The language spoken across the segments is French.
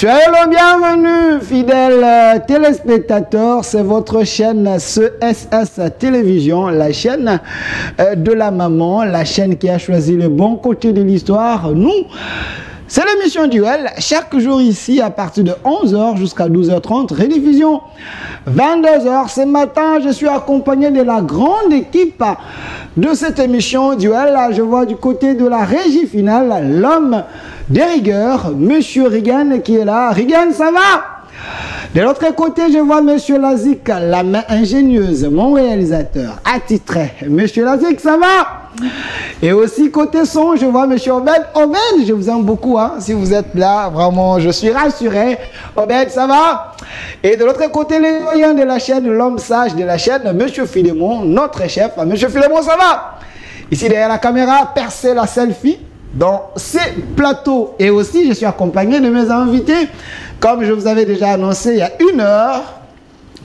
Soyez le bienvenu, fidèles téléspectateurs. C'est votre chaîne CSS Télévision, la chaîne de la maman, la chaîne qui a choisi le bon côté de l'histoire. Nous, c'est l'émission Duel, chaque jour ici à partir de 11h jusqu'à 12h30, rediffusion 22h. Ce matin, je suis accompagné de la grande équipe de cette émission Duel. Je vois du côté de la régie finale l'homme des rigueurs, Monsieur Rigan qui est là. Rigan, ça va? De l'autre côté, je vois Monsieur Lazik, la main ingénieuse, mon réalisateur attitré. Monsieur Lazik, ça va? Et aussi côté son, je vois Monsieur Obed. Obed, je vous aime beaucoup, hein, si vous êtes là, vraiment, je suis rassuré. Obed, ça va? Et de l'autre côté, les doyens de la chaîne, l'homme sage de la chaîne, Monsieur Philémon, notre chef. Monsieur Philémon, ça va? Ici derrière la caméra, percer la selfie dans ces plateaux. Et aussi, je suis accompagné de mes invités. Comme je vous avais déjà annoncé il y a 1 heure,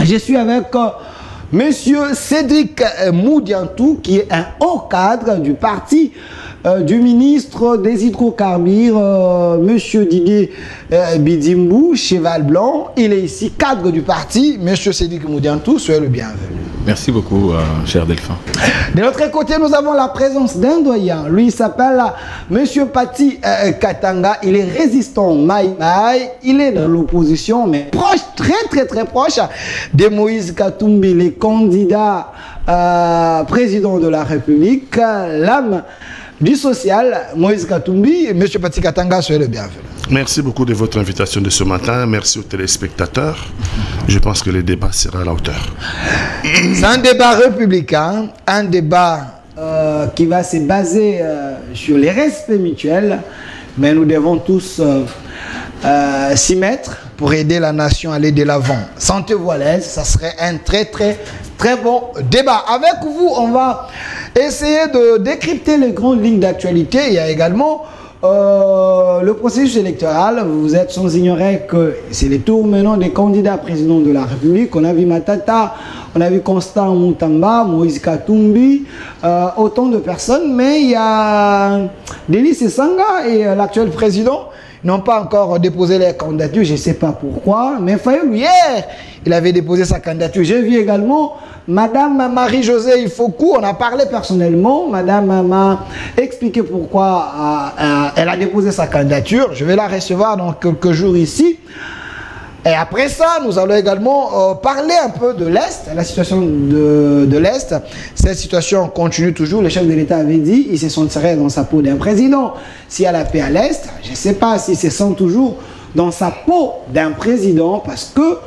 je suis avec Monsieur Cédric Moudiantou, qui est un haut cadre du parti du ministre des hydrocarbures, Monsieur Didier Bidimbou, Cheval Blanc. Il est ici, cadre du parti. Monsieur Cédric Moudiantou, soyez le bienvenu. Merci beaucoup, cher Delphin. De l'autre côté, nous avons la présence d'un doyen. Lui, il s'appelle Monsieur Pati Katanga. Il est résistant Maï. Il est dans l'opposition, mais proche, très proche de Moïse Katumbi, les candidats président de la République, l'âme du social, Moïse Katumbi. Monsieur Pati Katanga, soyez le bienvenu. Merci beaucoup de votre invitation de ce matin. Merci aux téléspectateurs. Je pense que le débat sera à la hauteur. C'est un débat républicain, un débat qui va se baser sur les respects mutuels, mais nous devons tous s'y mettre pour aider la nation à aller de l'avant. Sentez-vous à l'aise, ça serait un très bon débat. Avec vous, on va essayer de décrypter les grandes lignes d'actualité. Il y a également le processus électoral. Vous êtes sans ignorer que c'est le tour maintenant des candidats présidents de la République. On a vu Matata, on a vu Constant Moutamba, Moïse Katumbi, autant de personnes, mais il y a Denis Sanga et l'actuel président n'ont pas encore déposé leur candidature, je ne sais pas pourquoi, mais Fayou, hier, il avait déposé sa candidature. J'ai vu également Madame Marie-Josée Ifoku, on a parlé personnellement, Madame m'a expliqué pourquoi elle a déposé sa candidature. Je vais la recevoir dans quelques jours ici. Et après ça, nous allons également parler un peu de l'Est, la situation de l'Est. Cette situation continue toujours. Le chef de l'État avait dit qu'il se sentirait dans sa peau d'un président. S'il y a la paix à l'Est, je ne sais pas s'il se sent toujours dans sa peau d'un président parce que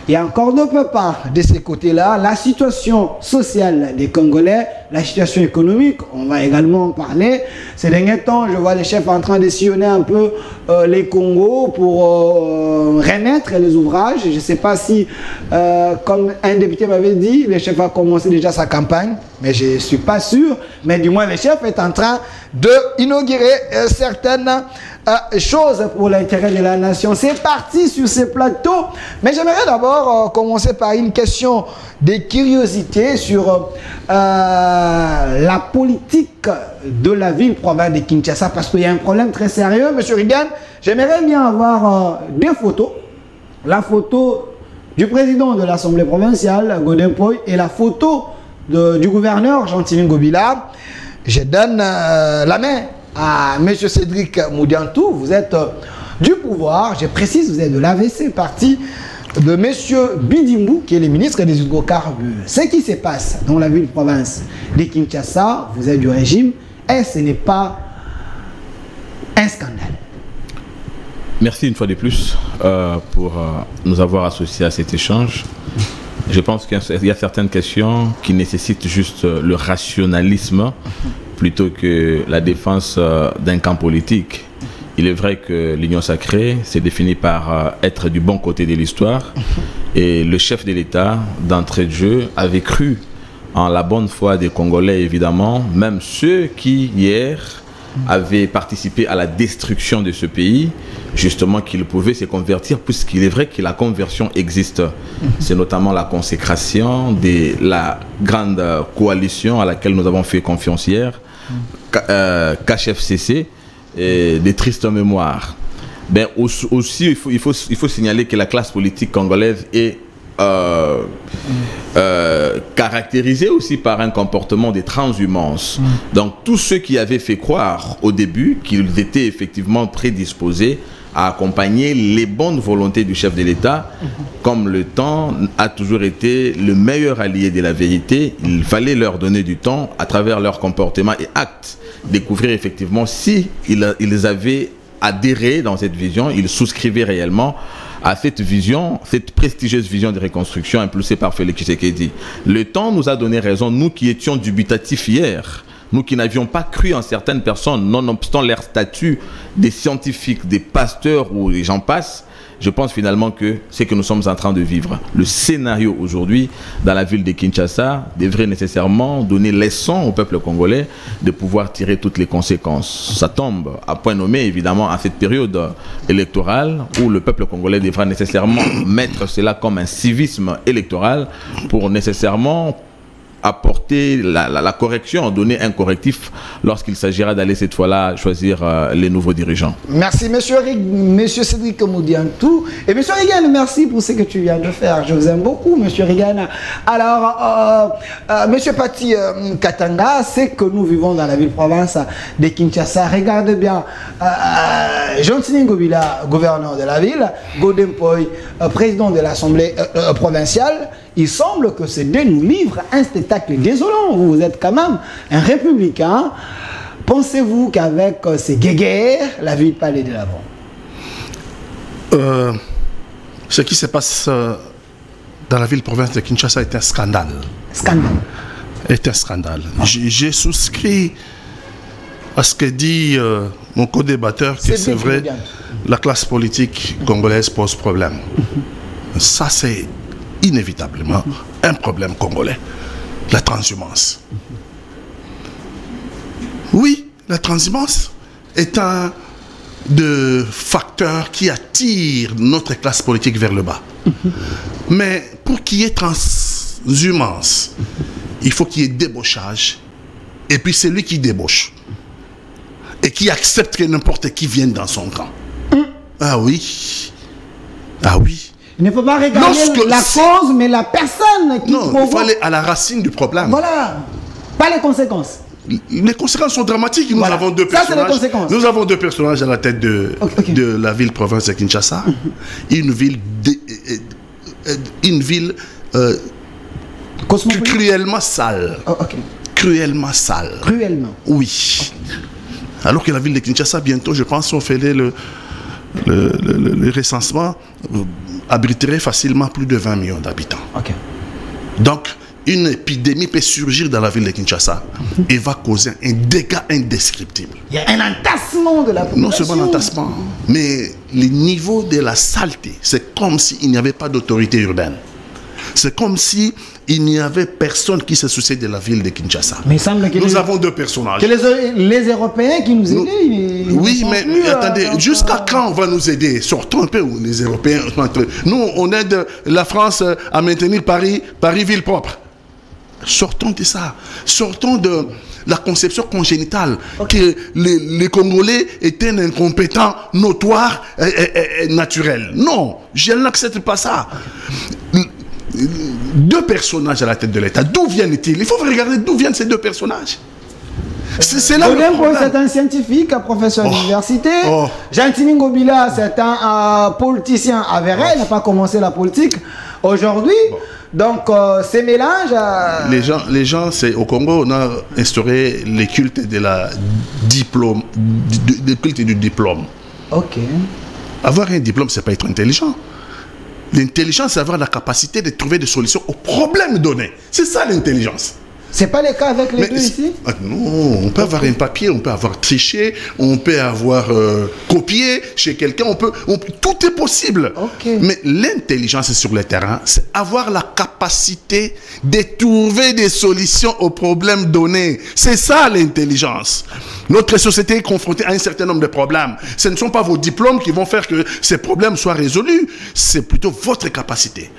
il y a encore deux pépins de ces côtés-là. La situation sociale des Congolais, la situation économique, on va également en parler. Ces derniers temps, je vois les chefs en train de sillonner un peu les Congos pour remettre les ouvrages. Je ne sais pas si, comme un député m'avait dit, le chef a commencé déjà sa campagne, mais je ne suis pas sûr. Mais du moins, le chef est en train d'inaugurer certaines choses pour l'intérêt de la nation. C'est parti sur ces plateaux. Mais j'aimerais d'abord commencer par une question de curiosité sur la politique de la ville-province de Kinshasa, parce qu'il y a un problème très sérieux. Monsieur Rigan, j'aimerais bien avoir des photos. La photo du président de l'Assemblée provinciale, Godin Poy, et la photo du gouverneur, Gentilin Gobila. Je donne la main à M. Cédric Moudiantou. Vous êtes du pouvoir, je précise, vous êtes de l'AVC, parti de M. Bidimbou, qui est le ministre des hydrocarbures. Ce qui se passe dans la ville-province de Kinshasa, vous êtes du régime, et ce n'est pas un scandale. Merci une fois de plus pour nous avoir associés à cet échange. Je pense qu'il y a certaines questions qui nécessitent juste le rationalisme plutôt que la défense d'un camp politique. Il est vrai que l'Union sacrée s'est définie par être du bon côté de l'histoire et le chef de l'État, d'entrée de jeu, avait cru en la bonne foi des Congolais, évidemment, même ceux qui, hier, avaient participé à la destruction de ce pays, justement qu'ils pouvaient se convertir, puisqu'il est vrai que la conversion existe. C'est notamment la consécration de la grande coalition à laquelle nous avons fait confiance hier, KHFCC, et des tristes mémoires. Ben aussi, il faut signaler que la classe politique congolaise est caractérisée aussi par un comportement de transhumance. Donc tous ceux qui avaient fait croire au début qu'ils étaient effectivement prédisposés à accompagner les bonnes volontés du chef de l'État, comme le temps a toujours été le meilleur allié de la vérité, il fallait leur donner du temps à travers leur comportement et actes, découvrir effectivement si ils avaient adhéré dans cette vision, ils souscrivaient réellement à cette vision, cette prestigieuse vision de reconstruction impulsée par Félix Tshisekedi. Le temps nous a donné raison, nous qui étions dubitatifs hier, nous qui n'avions pas cru en certaines personnes, nonobstant leur statut des scientifiques, des pasteurs ou les gens passent, je pense finalement que c'est que nous sommes en train de vivre. Le scénario aujourd'hui dans la ville de Kinshasa devrait nécessairement donner leçon au peuple congolais de pouvoir tirer toutes les conséquences. Ça tombe à point nommé évidemment à cette période électorale où le peuple congolais devra nécessairement mettre cela comme un civisme électoral pour nécessairement apporter la correction, donner un correctif lorsqu'il s'agira d'aller cette fois-là choisir les nouveaux dirigeants. Merci monsieur Cédric Moudiantou. Et monsieur Reagan, merci pour ce que tu viens de faire. Je vous aime beaucoup, monsieur Reagan. Alors, monsieur Pati Katanga, c'est que nous vivons dans la ville-province de Kinshasa. Regardez bien, Jean-Tini Ngobila, gouverneur de la ville, Godem Poy, président de l'Assemblée provinciale, il semble que ces deux nous livrent un spectacle désolant. Vous êtes quand même un républicain. Pensez-vous qu'avec ces guéguerres, la ville peut aller de l'avant? Ce qui se passe dans la ville-province de Kinshasa est un scandale. Scandale. Est un scandale. J'ai souscrit à ce que dit mon co-débatteur, que c'est vrai, la classe politique congolaise pose problème. Ça, c'est inévitablement un problème congolais, la transhumance. Oui, la transhumance est un de facteurs qui attire notre classe politique vers le bas. Mais pour qu'il y ait transhumance, il faut qu'il y ait débauchage. Et puis c'est lui qui débauche et qui accepte que n'importe qui vienne dans son camp. Ah oui. Ah oui. Il ne faut pas regarder la cause, mais la personne qui provoque. Non, il faut aller à la racine du problème. Voilà. Pas les conséquences. Les conséquences sont dramatiques. Nous avons deux personnages. Ça, c'est les conséquences. Nous avons deux personnages à la tête de la ville-province de Kinshasa. Une ville cruellement sale. Cruellement sale. Cruellement. Oui. Alors que la ville de Kinshasa, bientôt, je pense, on fait le recensement, abriterait facilement plus de 20 millions d'habitants. Donc, une épidémie peut surgir dans la ville de Kinshasa et va causer un dégât indescriptible. Il y a un entassement de la population. Non seulement un entassement, mais le niveau de la saleté, c'est comme s'il n'y avait pas d'autorité urbaine. C'est comme si il n'y avait personne qui se souciait de la ville de Kinshasa. Mais il semble que nous avons deux personnages. Que les Européens qui nous aident. Oui, mais attendez, jusqu'à quand on va nous aider? Sortons un peu, les Européens. Nous, on aide la France à maintenir Paris ville propre. Sortons de ça. Sortons de la conception congénitale que les Congolais étaient un incompétent notoire et naturel. Non, je n'accepte pas ça. Deux personnages à la tête de l'État. D'où viennent-ils? Il faut regarder d'où viennent ces deux personnages. C'est là c'est un scientifique, un professeur d'université. Jean-Tini Ngobila, c'est un politicien avéré. Il n'a pas commencé la politique aujourd'hui. Donc, ces mélanges... Les gens, au Congo, on a instauré les cultes de la diplôme, le culte du diplôme. Avoir un diplôme, c'est pas être intelligent. L'intelligence, c'est avoir la capacité de trouver des solutions aux problèmes donnés. C'est ça l'intelligence. C'est pas le cas avec les deux ici? Non, on peut avoir un papier, on peut avoir triché, on peut avoir copié chez quelqu'un, tout est possible. Mais l'intelligence sur le terrain, c'est avoir la capacité de trouver des solutions aux problèmes donnés. C'est ça l'intelligence. Notre société est confrontée à un certain nombre de problèmes. Ce ne sont pas vos diplômes qui vont faire que ces problèmes soient résolus, c'est plutôt votre capacité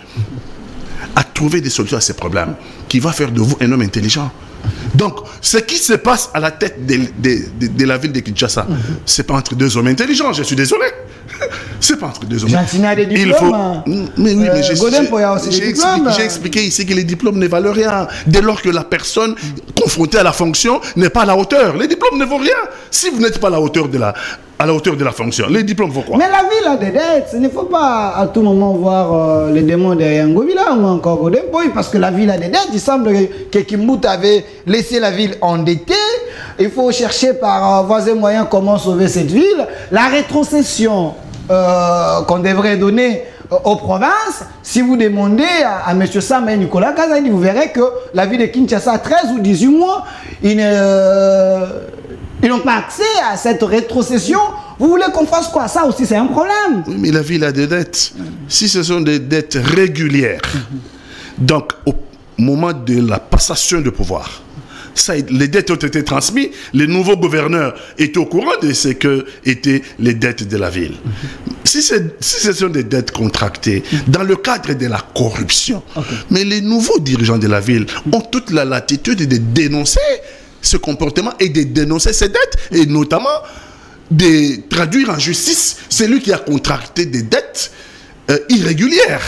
à trouver des solutions à ces problèmes qui va faire de vous un homme intelligent. Donc, ce qui se passe à la tête de la ville de Kinshasa, c'est pas entre deux hommes intelligents, je suis désolé. C'est pas entre deux hommes. Gentini a des diplômes. Mais oui, mais j'ai expliqué ici que les diplômes ne valent rien. Dès lors que la personne confrontée à la fonction n'est pas à la hauteur. Les diplômes ne vaut rien. Si vous n'êtes pas à la hauteur de la fonction, les diplômes vont quoi? Mais la ville a des dettes. Il ne faut pas à tout moment voir les démons derrière Ngobila ou encore Godem Boy, parce que la ville a des dettes. Il semble que Kimbut avait laissé la ville endettée. Il faut chercher par voies et moyens comment sauver cette ville. La rétrocession qu'on devrait donner aux provinces, si vous demandez à M. Sam et Nicolas Kazani, vous verrez que la ville de Kinshasa, 13 ou 18 mois, ils n'ont pas accès à cette rétrocession. Vous voulez qu'on fasse quoi? Ça aussi, c'est un problème. Oui, mais la ville a des dettes. Si ce sont des dettes régulières, donc au moment de la passation de pouvoir, ça, les dettes ont été transmises, les nouveaux gouverneurs étaient au courant de ce que étaient les dettes de la ville. Si ce sont des dettes contractées dans le cadre de la corruption, mais les nouveaux dirigeants de la ville ont toute la latitude de dénoncer ce comportement et de dénoncer ces dettes, et notamment de traduire en justice celui qui a contracté des dettes irrégulière.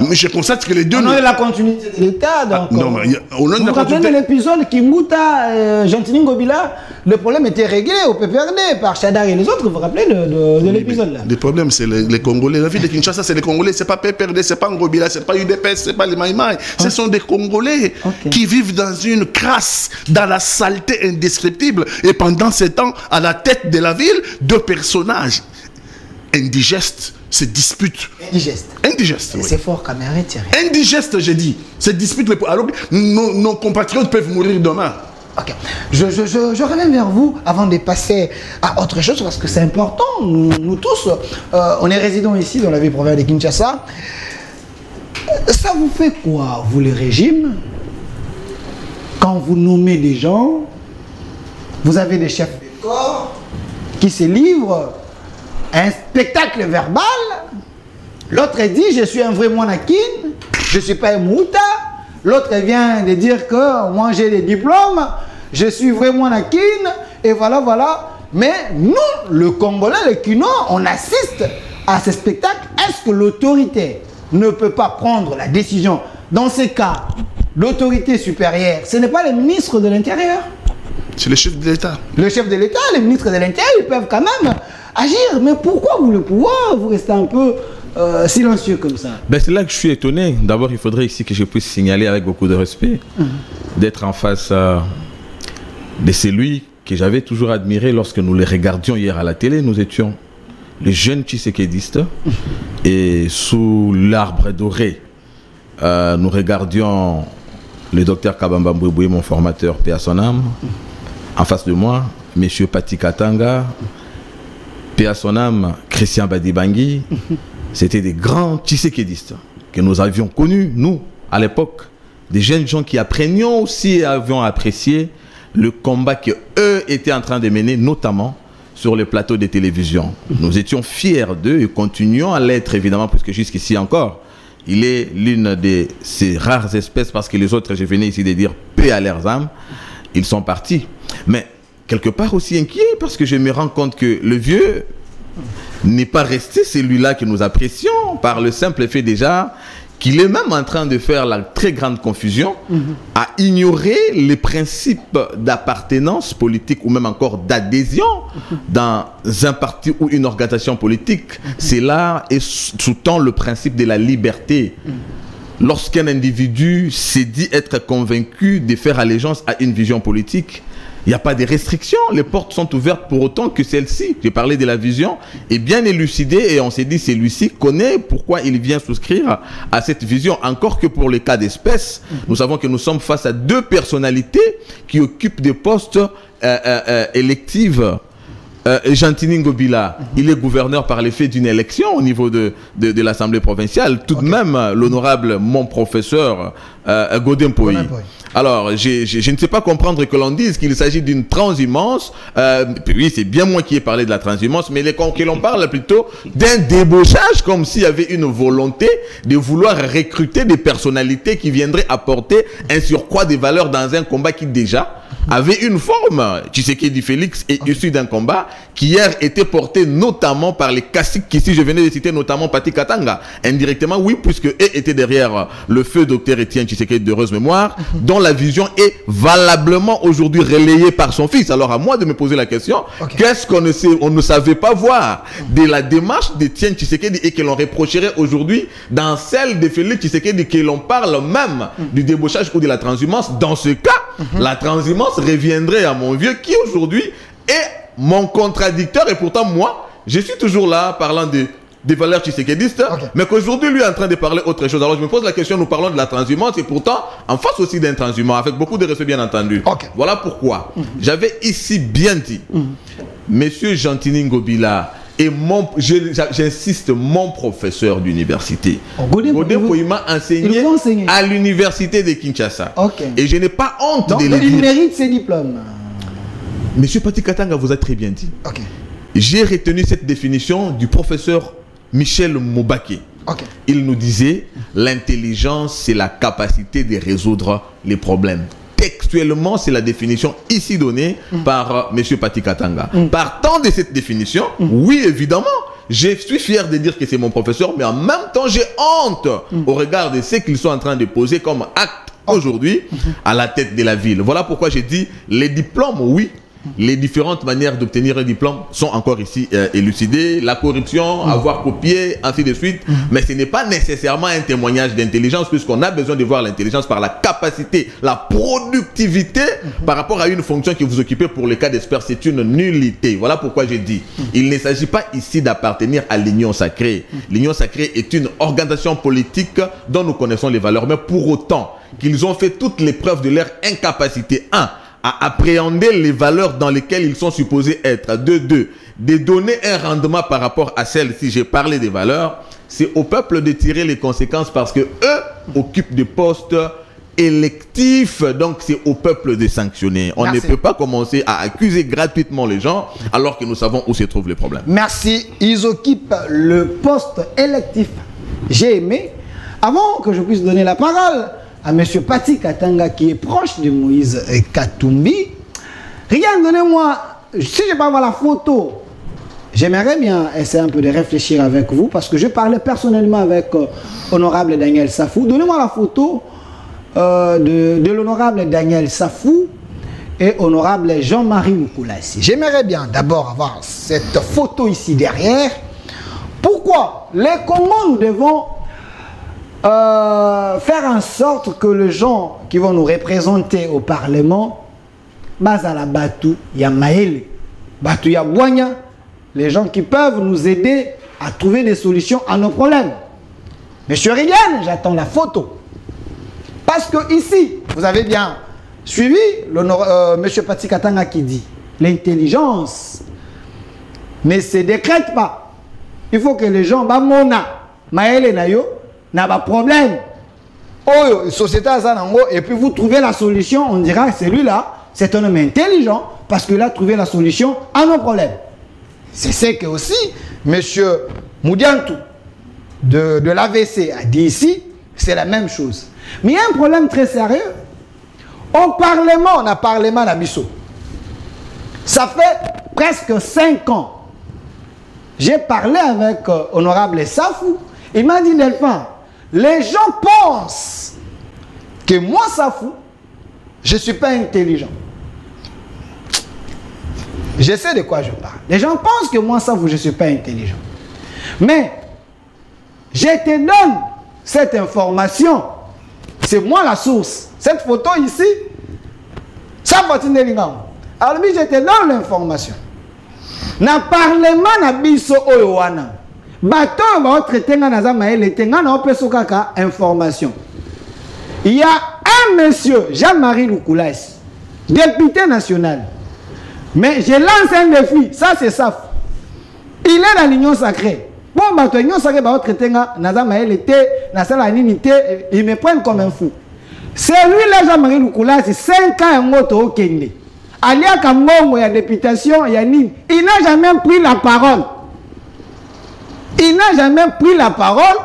Mais je constate que les deux... Au nom de la continuité de l'État, donc... non, mais au nom de la continuité... Vous vous rappelez de l'épisode Kimbuta, Gentini Ngobila, le problème était réglé au PPRD par Chadar et les autres, vous vous rappelez de l'épisode là? Le problème, c'est les Congolais. La ville de Kinshasa, c'est les Congolais, c'est pas PPRD, c'est pas Ngobila, c'est pas UDPS, c'est pas les Maïmaï. Ce sont des Congolais qui vivent dans une crasse, dans la saleté indescriptible. Et pendant ces temps, à la tête de la ville, deux personnages indigestes se disputent. Indigeste, oui. C'est fort, caméra, Thierry. Indigeste, j'ai dit. Se disputent. Alors que nos compatriotes peuvent mourir demain. Ok. Je reviens vers vous avant de passer à autre chose parce que c'est important. Nous tous, on est résidents ici dans la ville provinciale de Kinshasa. Ça vous fait quoi, vous, le régime, quand vous nommez des gens, vous avez des chefs de corps qui se livrent un spectacle verbal, l'autre dit je suis un vrai Mwanakin, je ne suis pas un Mouta, l'autre vient de dire que moi j'ai des diplômes, je suis vrai Mwanakin, et voilà, voilà. Mais nous, le Congolais, le Kino, on assiste à ce spectacle. Est-ce que l'autorité ne peut pas prendre la décision? Dans ces cas, l'autorité supérieure, ce n'est pas le ministre de l'Intérieur? C'est le chef de l'État. Le chef de l'État, les ministres de l'Intérieur, ils peuvent quand même agir. Mais pourquoi vous, le pouvoir, vous restez un peu silencieux comme ça? Ben, c'est là que je suis étonné. D'abord, il faudrait ici que je puisse signaler avec beaucoup de respect d'être en face de celui que j'avais toujours admiré lorsque nous les regardions hier à la télé. Nous étions les jeunes tshisekédistes et sous l'arbre doré, nous regardions le docteur Kabamba Mbouéboué, mon formateur, paix à son âme. En face de moi, M. Pati Katanga, paix à son âme, Christian Badibangui. C'était des grands tshisekédistes que nous avions connus, nous, à l'époque. Des jeunes gens qui apprenions aussi et avions apprécié le combat qu'eux étaient en train de mener, notamment sur les plateaux de télévision. Nous étions fiers d'eux et continuons à l'être, évidemment, puisque jusqu'ici encore, il est l'une de ces rares espèces, parce que les autres, je venais ici de dire paix à leurs âmes, ils sont partis. Mais quelque part aussi inquiet, parce que je me rends compte que le vieux n'est pas resté celui-là que nous apprécions, par le simple fait déjà qu'il est même en train de faire la très grande confusion à ignorer les principes d'appartenance politique ou même encore d'adhésion dans un parti ou une organisation politique. Cela sous-tend le principe de la liberté. Lorsqu'un individu s'est dit être convaincu de faire allégeance à une vision politique, il n'y a pas de restrictions, les portes sont ouvertes pour autant que celle-ci, j'ai parlé de la vision, est bien élucidée et on s'est dit celui-ci connaît pourquoi il vient souscrire à cette vision. Encore que pour les cas d'espèce, nous savons que nous sommes face à deux personnalités qui occupent des postes électifs. Gentini Ngobila, il est gouverneur par l'effet d'une élection au niveau de l'Assemblée provinciale. Tout de même, l'honorable, mon professeur Godem Boy, Alors, je ne sais pas comprendre que l'on dise qu'il s'agit d'une transhumance. Oui, c'est bien moi qui ai parlé de la transhumance, mais que l'on parle plutôt d'un débauchage, comme s'il y avait une volonté de vouloir recruter des personnalités qui viendraient apporter un surcroît de valeurs dans un combat qui déjà avait une forme. Tshisekedi Félix est issu d'un combat qui hier était porté notamment par les caciques qu'ici je venais de citer, notamment Pati Katanga. Indirectement, oui, puisque eux étaient derrière le feu Dr Étienne Tshisekedi d'heureuse mémoire, dont la vision est valablement aujourd'hui relayée par son fils. Alors à moi de me poser la question, qu'est-ce qu'on ne savait pas voir de la démarche d'Étienne Tshisekedi et que l'on reprocherait aujourd'hui dans celle de Félix Tshisekedi, que l'on parle même du débauchage ou de la transhumance? Dans ce cas, la transhumance reviendrait à mon vieux qui aujourd'hui est mon contradicteur, et pourtant moi je suis toujours là parlant des valeurs tshisekédistes, mais qu'aujourd'hui lui est en train de parler autre chose. Alors je me pose la question, nous parlons de la transhumance et pourtant en face aussi d'un transhumant, avec beaucoup de respect bien entendu. Voilà pourquoi j'avais ici bien dit, Monsieur Gentini Ngobila et j'insiste, mon professeur d'université, Godé Pouima, enseigné à l'université de Kinshasa. Et je n'ai pas honte de le dire. Il mérite ses diplômes. Monsieur Pati Katanga vous a très bien dit. J'ai retenu cette définition du professeur Michel Moubaké. Il nous disait, l'intelligence, c'est la capacité de résoudre les problèmes. Textuellement, c'est la définition ici donnée par M. Pati Katanga. Partant de cette définition, oui, évidemment, je suis fier de dire que c'est mon professeur, mais en même temps, j'ai honte au regard de ce qu'ils sont en train de poser comme acte aujourd'hui à la tête de la ville. Voilà pourquoi j'ai dit, les diplômes, oui, les différentes manières d'obtenir un diplôme sont encore ici élucidées. La corruption, avoir copié, ainsi de suite. Mais ce n'est pas nécessairement un témoignage d'intelligence, puisqu'on a besoin de voir l'intelligence par la capacité, la productivité par rapport à une fonction que vous occupez. Pour les cas d'experts, c'est une nullité. Voilà pourquoi j'ai dit, il ne s'agit pas ici d'appartenir à l'Union sacrée. L'Union sacrée est une organisation politique dont nous connaissons les valeurs. Mais pour autant qu'ils ont fait toutes les preuves de leur incapacité, à appréhender les valeurs dans lesquelles ils sont supposés être, de donner un rendement par rapport à celles-ci. J'ai parlé des valeurs, c'est au peuple de tirer les conséquences parce que eux occupent des postes électifs, donc c'est au peuple de sanctionner. On ne peut pas commencer à accuser gratuitement les gens alors que nous savons où se trouvent les problèmes. Merci. Ils occupent le poste électif. J'ai aimé. Avant que je puisse donner la parole à M. Pati Katanga qui est proche de Moïse Katumbi. Regarde, donnez-moi, si je peux avoir la photo, j'aimerais bien essayer un peu de réfléchir avec vous parce que je parlais personnellement avec honorable Daniel Safou. Donnez-moi la photo de l'honorable Daniel Safou et honorable Jean-Marie Moukoulaïsi. J'aimerais bien d'abord avoir cette photo ici derrière. Pourquoi les Congos, nous devons faire en sorte que les gens qui vont nous représenter au Parlement, Bazala Batou, Yamaele, Batou Yabouanya, les gens qui peuvent nous aider à trouver des solutions à nos problèmes. Monsieur Rigan, j'attends la photo. Parce que ici, vous avez bien suivi Monsieur Pati Katanga qui dit l'intelligence ne se décrète pas. Il faut que les gens, Bamona, Maele Nayo, n'a pas de problème. Oh, société et puis vous trouvez la solution, on dira que celui-là, c'est un homme intelligent parce qu'il a trouvé la solution à nos problèmes. C'est ce que aussi M. Moudiantou de l'AVC a dit ici, c'est la même chose. Mais il y a un problème très sérieux. Au Parlement, on a Parlement d'Abisso. Ça fait presque 5 ans. J'ai parlé avec honorable Safou. Il m'a dit, Delphin, les gens pensent que moi, Safou, je ne suis pas intelligent. Je sais de quoi je parle. Les gens pensent que moi, Safou, je ne suis pas intelligent. Mais, je te donne cette information. C'est moi la source. Cette photo ici, ça va te dire. Alors, je te donne l'information. Dans le Parlement, na biso oyoana. Bato va traiter na zamaele tenga na opeso kaka information. Il y a un monsieur, Jean-Marie Moukoulaïsi, député national. Mais je lance un défi, ça c'est ça. Il est dans l'union sacrée. Bon, bato l'union sacrée va traiter na zamaele te, na sala ninité, ils me prennent comme un fou. Celui-là, Jean-Marie Lukula, c'est 5 ans en moto au Kenya. Alia Kamongo, il y a députation, il y a Nîmes. Il n'a jamais pris la parole. Il n'a jamais pris la parole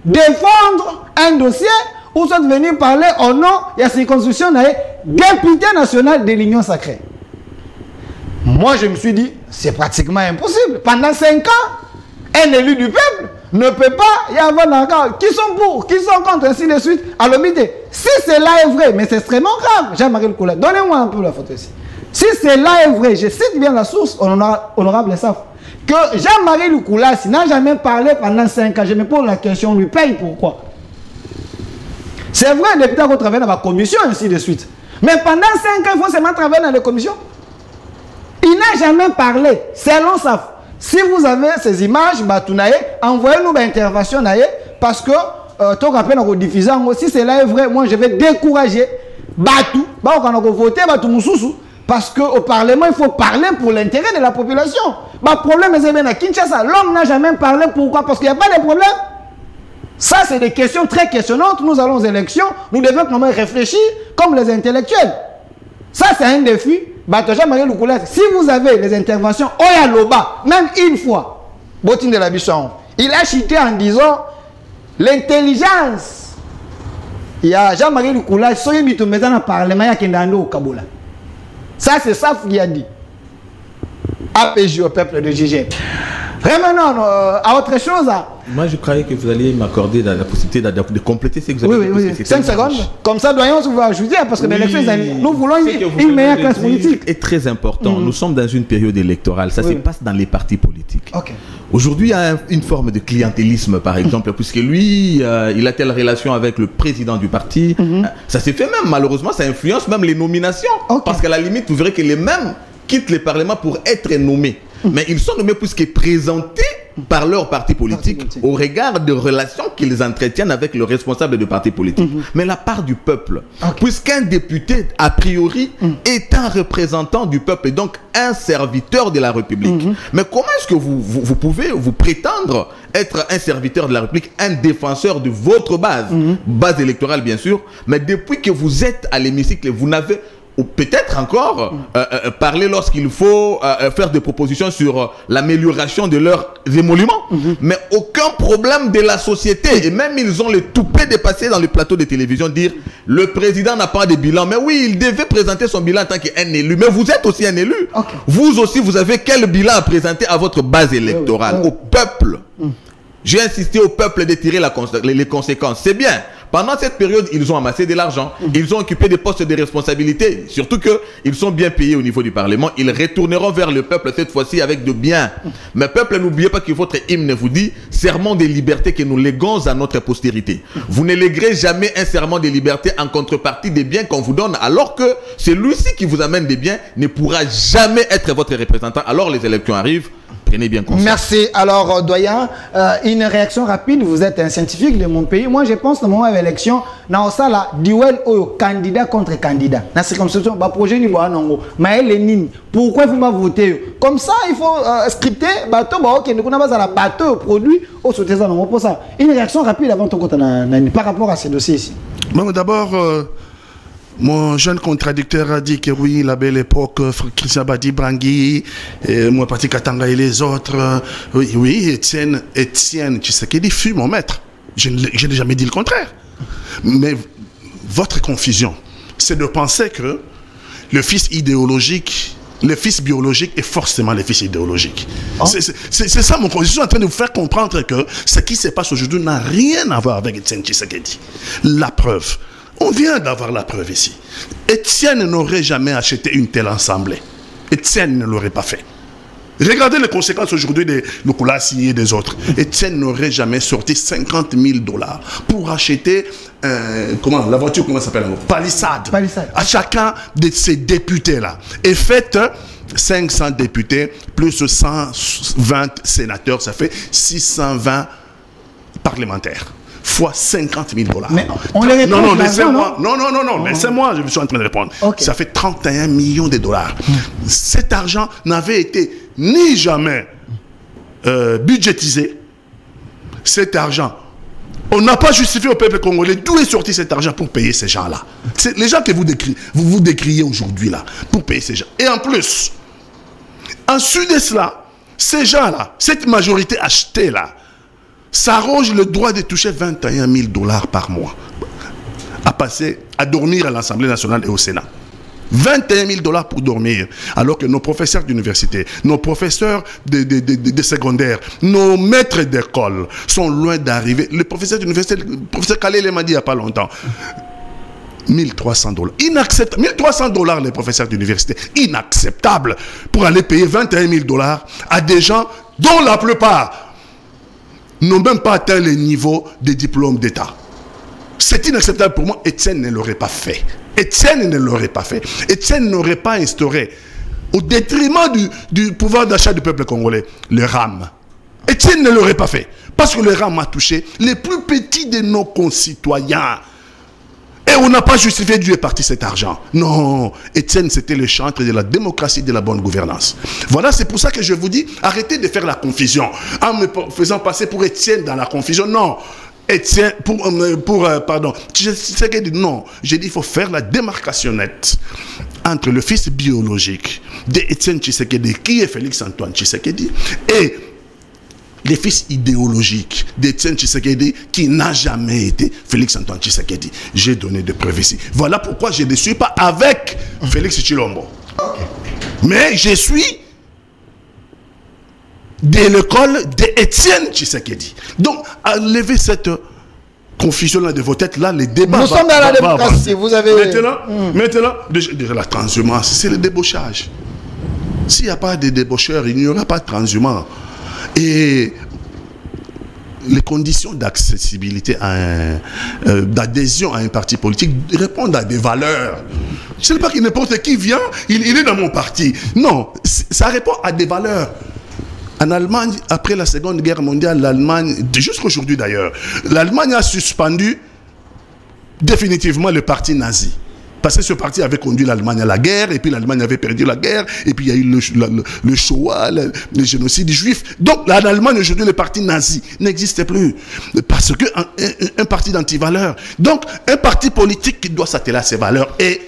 défendre un dossier ou soit venir parler au nom de la circonscription député national de l'Union sacrée. Moi, je me suis dit, c'est pratiquement impossible. Pendant 5 ans, un élu du peuple ne peut pas y avoir d'accord. Qui sont pour, qui sont contre, ainsi de suite. À l'omité. Si cela est vrai, mais c'est extrêmement grave, Jean-Marie Lukula, donnez-moi un peu la photo ici. Si cela est vrai, je cite bien la source, honorable Saf, que Jean-Marie Lukula n'a jamais parlé pendant 5 ans. Je me pose la question, on lui paye pourquoi? C'est vrai, le député qu'on travaille dans la commission, ainsi de suite. Mais pendant 5 ans, il faut seulement travailler dans les commissions. Il n'a jamais parlé, selon Saf. Si vous avez ces images, envoyez-nous une intervention parce que tant qu'à peine en diffusant, si cela est vrai, moi je vais décourager Batou, quand on a voté Batou Moussoussou, parce qu'au Parlement, il faut parler pour l'intérêt de la population. Le problème est bien à Kinshasa. L'homme n'a jamais parlé. Pourquoi? Parce qu'il n'y a pas de problème. Ça, c'est des questions très questionnantes. Nous allons aux élections. Nous devons quand même réfléchir comme les intellectuels. Ça, c'est un défi. Jean-Marie Lukula, si vous avez les interventions Oyaloba, même une fois, Botine de la Bisson, il a cité en disant l'intelligence. Il y a Jean-Marie Lukula, soyez mis dans le Parlement, il y a Kendando au Kaboula. Ça, c'est ça qu'il a dit. APJ au peuple de GG. Revenons à autre chose. Moi, je croyais que vous alliez m'accorder la possibilité de compléter ce que vous avez dit. Oui. 5 secondes. Comme ça, doyons vous ajouter, parce que nous voulons une meilleure classe politique. Est très important. Nous sommes dans une période électorale. Ça se passe dans les partis politiques. Okay. Aujourd'hui, il y a une forme de clientélisme, par exemple, puisque lui, il a telle relation avec le président du parti. Ça s'est fait même, malheureusement, ça influence même les nominations. Parce qu'à la limite, vous verrez que les mêmes quittent le Parlement pour être nommés. Mais ils sont nommés puisqu'ils présentés par leur parti politique au regard de relations qu'ils entretiennent avec le responsable du parti politique. Mais la part du peuple, puisqu'un député, a priori, est un représentant du peuple et donc un serviteur de la République. Mais comment est-ce que vous pouvez vous prétendre être un serviteur de la République, un défenseur de votre base électorale bien sûr, mais depuis que vous êtes à l'hémicycle, vous n'avez ou peut-être encore parler lorsqu'il faut faire des propositions sur l'amélioration de leurs émoluments. Mais aucun problème de la société. Et même ils ont le toupet de passer dans le plateau de télévision, dire le président n'a pas de bilan. Mais oui, il devait présenter son bilan en tant qu'un élu. Mais vous êtes aussi un élu. Vous aussi, vous avez quel bilan à présenter à votre base électorale, au peuple? J'ai insisté au peuple de tirer les conséquences. C'est bien. Pendant cette période, ils ont amassé de l'argent. Ils ont occupé des postes de responsabilité. Surtout qu'ils sont bien payés au niveau du Parlement. Ils retourneront vers le peuple cette fois-ci avec de biens. Mais peuple, n'oubliez pas que votre hymne vous dit serment de liberté que nous léguons à notre postérité. Vous ne léguerez jamais un serment de liberté en contrepartie des biens qu'on vous donne, alors que celui-ci qui vous amène des biens ne pourra jamais être votre représentant. Alors les élections arrivent. Prenez bien conscience. Merci. Alors, doyen, une réaction rapide. Vous êtes un scientifique de mon pays. Moi, je pense que le moment de l'élection, dans ça, là, duel candidat contre candidat. Dans la circonscription, le projet n'est pas non. Mais Lénine, pourquoi il faut pas voter? Comme ça, il faut scripter. Bateau, ok, nous avons un bateau produit au soutien pour ça. Une réaction rapide avant ton côté par rapport à ces dossiers ici. Bon, d'abord. Mon jeune contradicteur a dit que oui, la belle époque, Christian Badi Brangui, moi, Pati Katanga et les autres, oui, Étienne Tshisekedi fut mon maître. Je n'ai jamais dit le contraire. Mais votre confusion, c'est de penser que le fils idéologique, le fils biologique est forcément le fils idéologique. C'est ça mon confusion. Je suis en train de vous faire comprendre que ce qui se passe aujourd'hui n'a rien à voir avec Étienne Tshisekedi. La preuve. On vient d'avoir la preuve ici. Étienne n'aurait jamais acheté une telle assemblée. Étienne ne l'aurait pas fait. Regardez les conséquences aujourd'hui de Lukulassi et des autres. Étienne n'aurait jamais sorti 50 000 $ pour acheter, la voiture, comment ça s'appelle? Palisade. À chacun de ces députés-là. Et faites 500 députés plus 120 sénateurs, ça fait 620 parlementaires. Fois 50 000 $. Mais on les répond. Non, laissez-moi. Non, laissez-moi, je suis en train de répondre. Ça fait 31 millions de $. Cet argent n'avait été ni jamais budgétisé. Cet argent On n'a pas justifié au peuple congolais d'où est sorti cet argent pour payer ces gens-là. C'est les gens que vous décriez aujourd'hui là, pour payer ces gens. Et en plus, ensuite de cela, ces gens-là, cette majorité achetée là, s'arroge le droit de toucher 21 000 $ par mois à dormir à l'Assemblée nationale et au Sénat. 21 000 $ pour dormir, alors que nos professeurs d'université, nos professeurs de secondaire, nos maîtres d'école sont loin d'arriver. Le professeur d'université, le professeur Kalele m'a dit il n'y a pas longtemps, 1300 $. Inacceptable. 1300 $ les professeurs d'université. Inacceptable pour aller payer 21 000 $ à des gens dont la plupart n'ont même pas atteint les niveaux des diplômes d'État. C'est inacceptable pour moi. Etienne ne l'aurait pas fait. Etienne ne l'aurait pas fait. Etienne n'aurait pas instauré, au détriment du pouvoir d'achat du peuple congolais, le RAM. Etienne ne l'aurait pas fait. Parce que le RAM a touché les plus petits de nos concitoyens. Et on n'a pas justifié d'où est parti cet argent. Non, Etienne, c'était le chantre de la démocratie, de la bonne gouvernance. Voilà, c'est pour ça que je vous dis, arrêtez de faire la confusion. En me faisant passer pour Etienne dans la confusion, non. Etienne, pardon, non, j'ai dit il faut faire la démarcation nette entre le fils biologique d'Etienne Tshisekedi, qui est Félix Antoine Tshisekedi, et les fils idéologiques d'Etienne Tshisekedi, qui n'a jamais été Félix Antoine Tshisekedi. J'ai donné des preuves ici. Voilà pourquoi je ne suis pas avec Félix Tshilombo. Mais je suis de l'école d'Etienne Tshisekedi. Donc, enlevez cette confusion-là de vos têtes, là, les débats... Nous sommes dans la démocratie, vous avez... Maintenant, déjà, la transhumance, c'est le débauchage. S'il n'y a pas de débaucheurs, il n'y aura pas de transhumance. Et les conditions d'accessibilité, d'adhésion à un parti politique répondent à des valeurs. Ce n'est pas que n'importe qui vient, il est dans mon parti. Non, ça répond à des valeurs. En Allemagne, après la Seconde Guerre mondiale, l'Allemagne, jusqu'aujourd'hui d'ailleurs, l'Allemagne a suspendu définitivement le parti nazi. Parce que ce parti avait conduit l'Allemagne à la guerre, et puis l'Allemagne avait perdu la guerre, et puis il y a eu le Shoah, le génocide juif. Donc, en Allemagne, aujourd'hui, le parti nazi n'existe plus. Parce qu'un parti d'antivaleurs. Donc, un parti politique qui doit s'atteler à ses valeurs et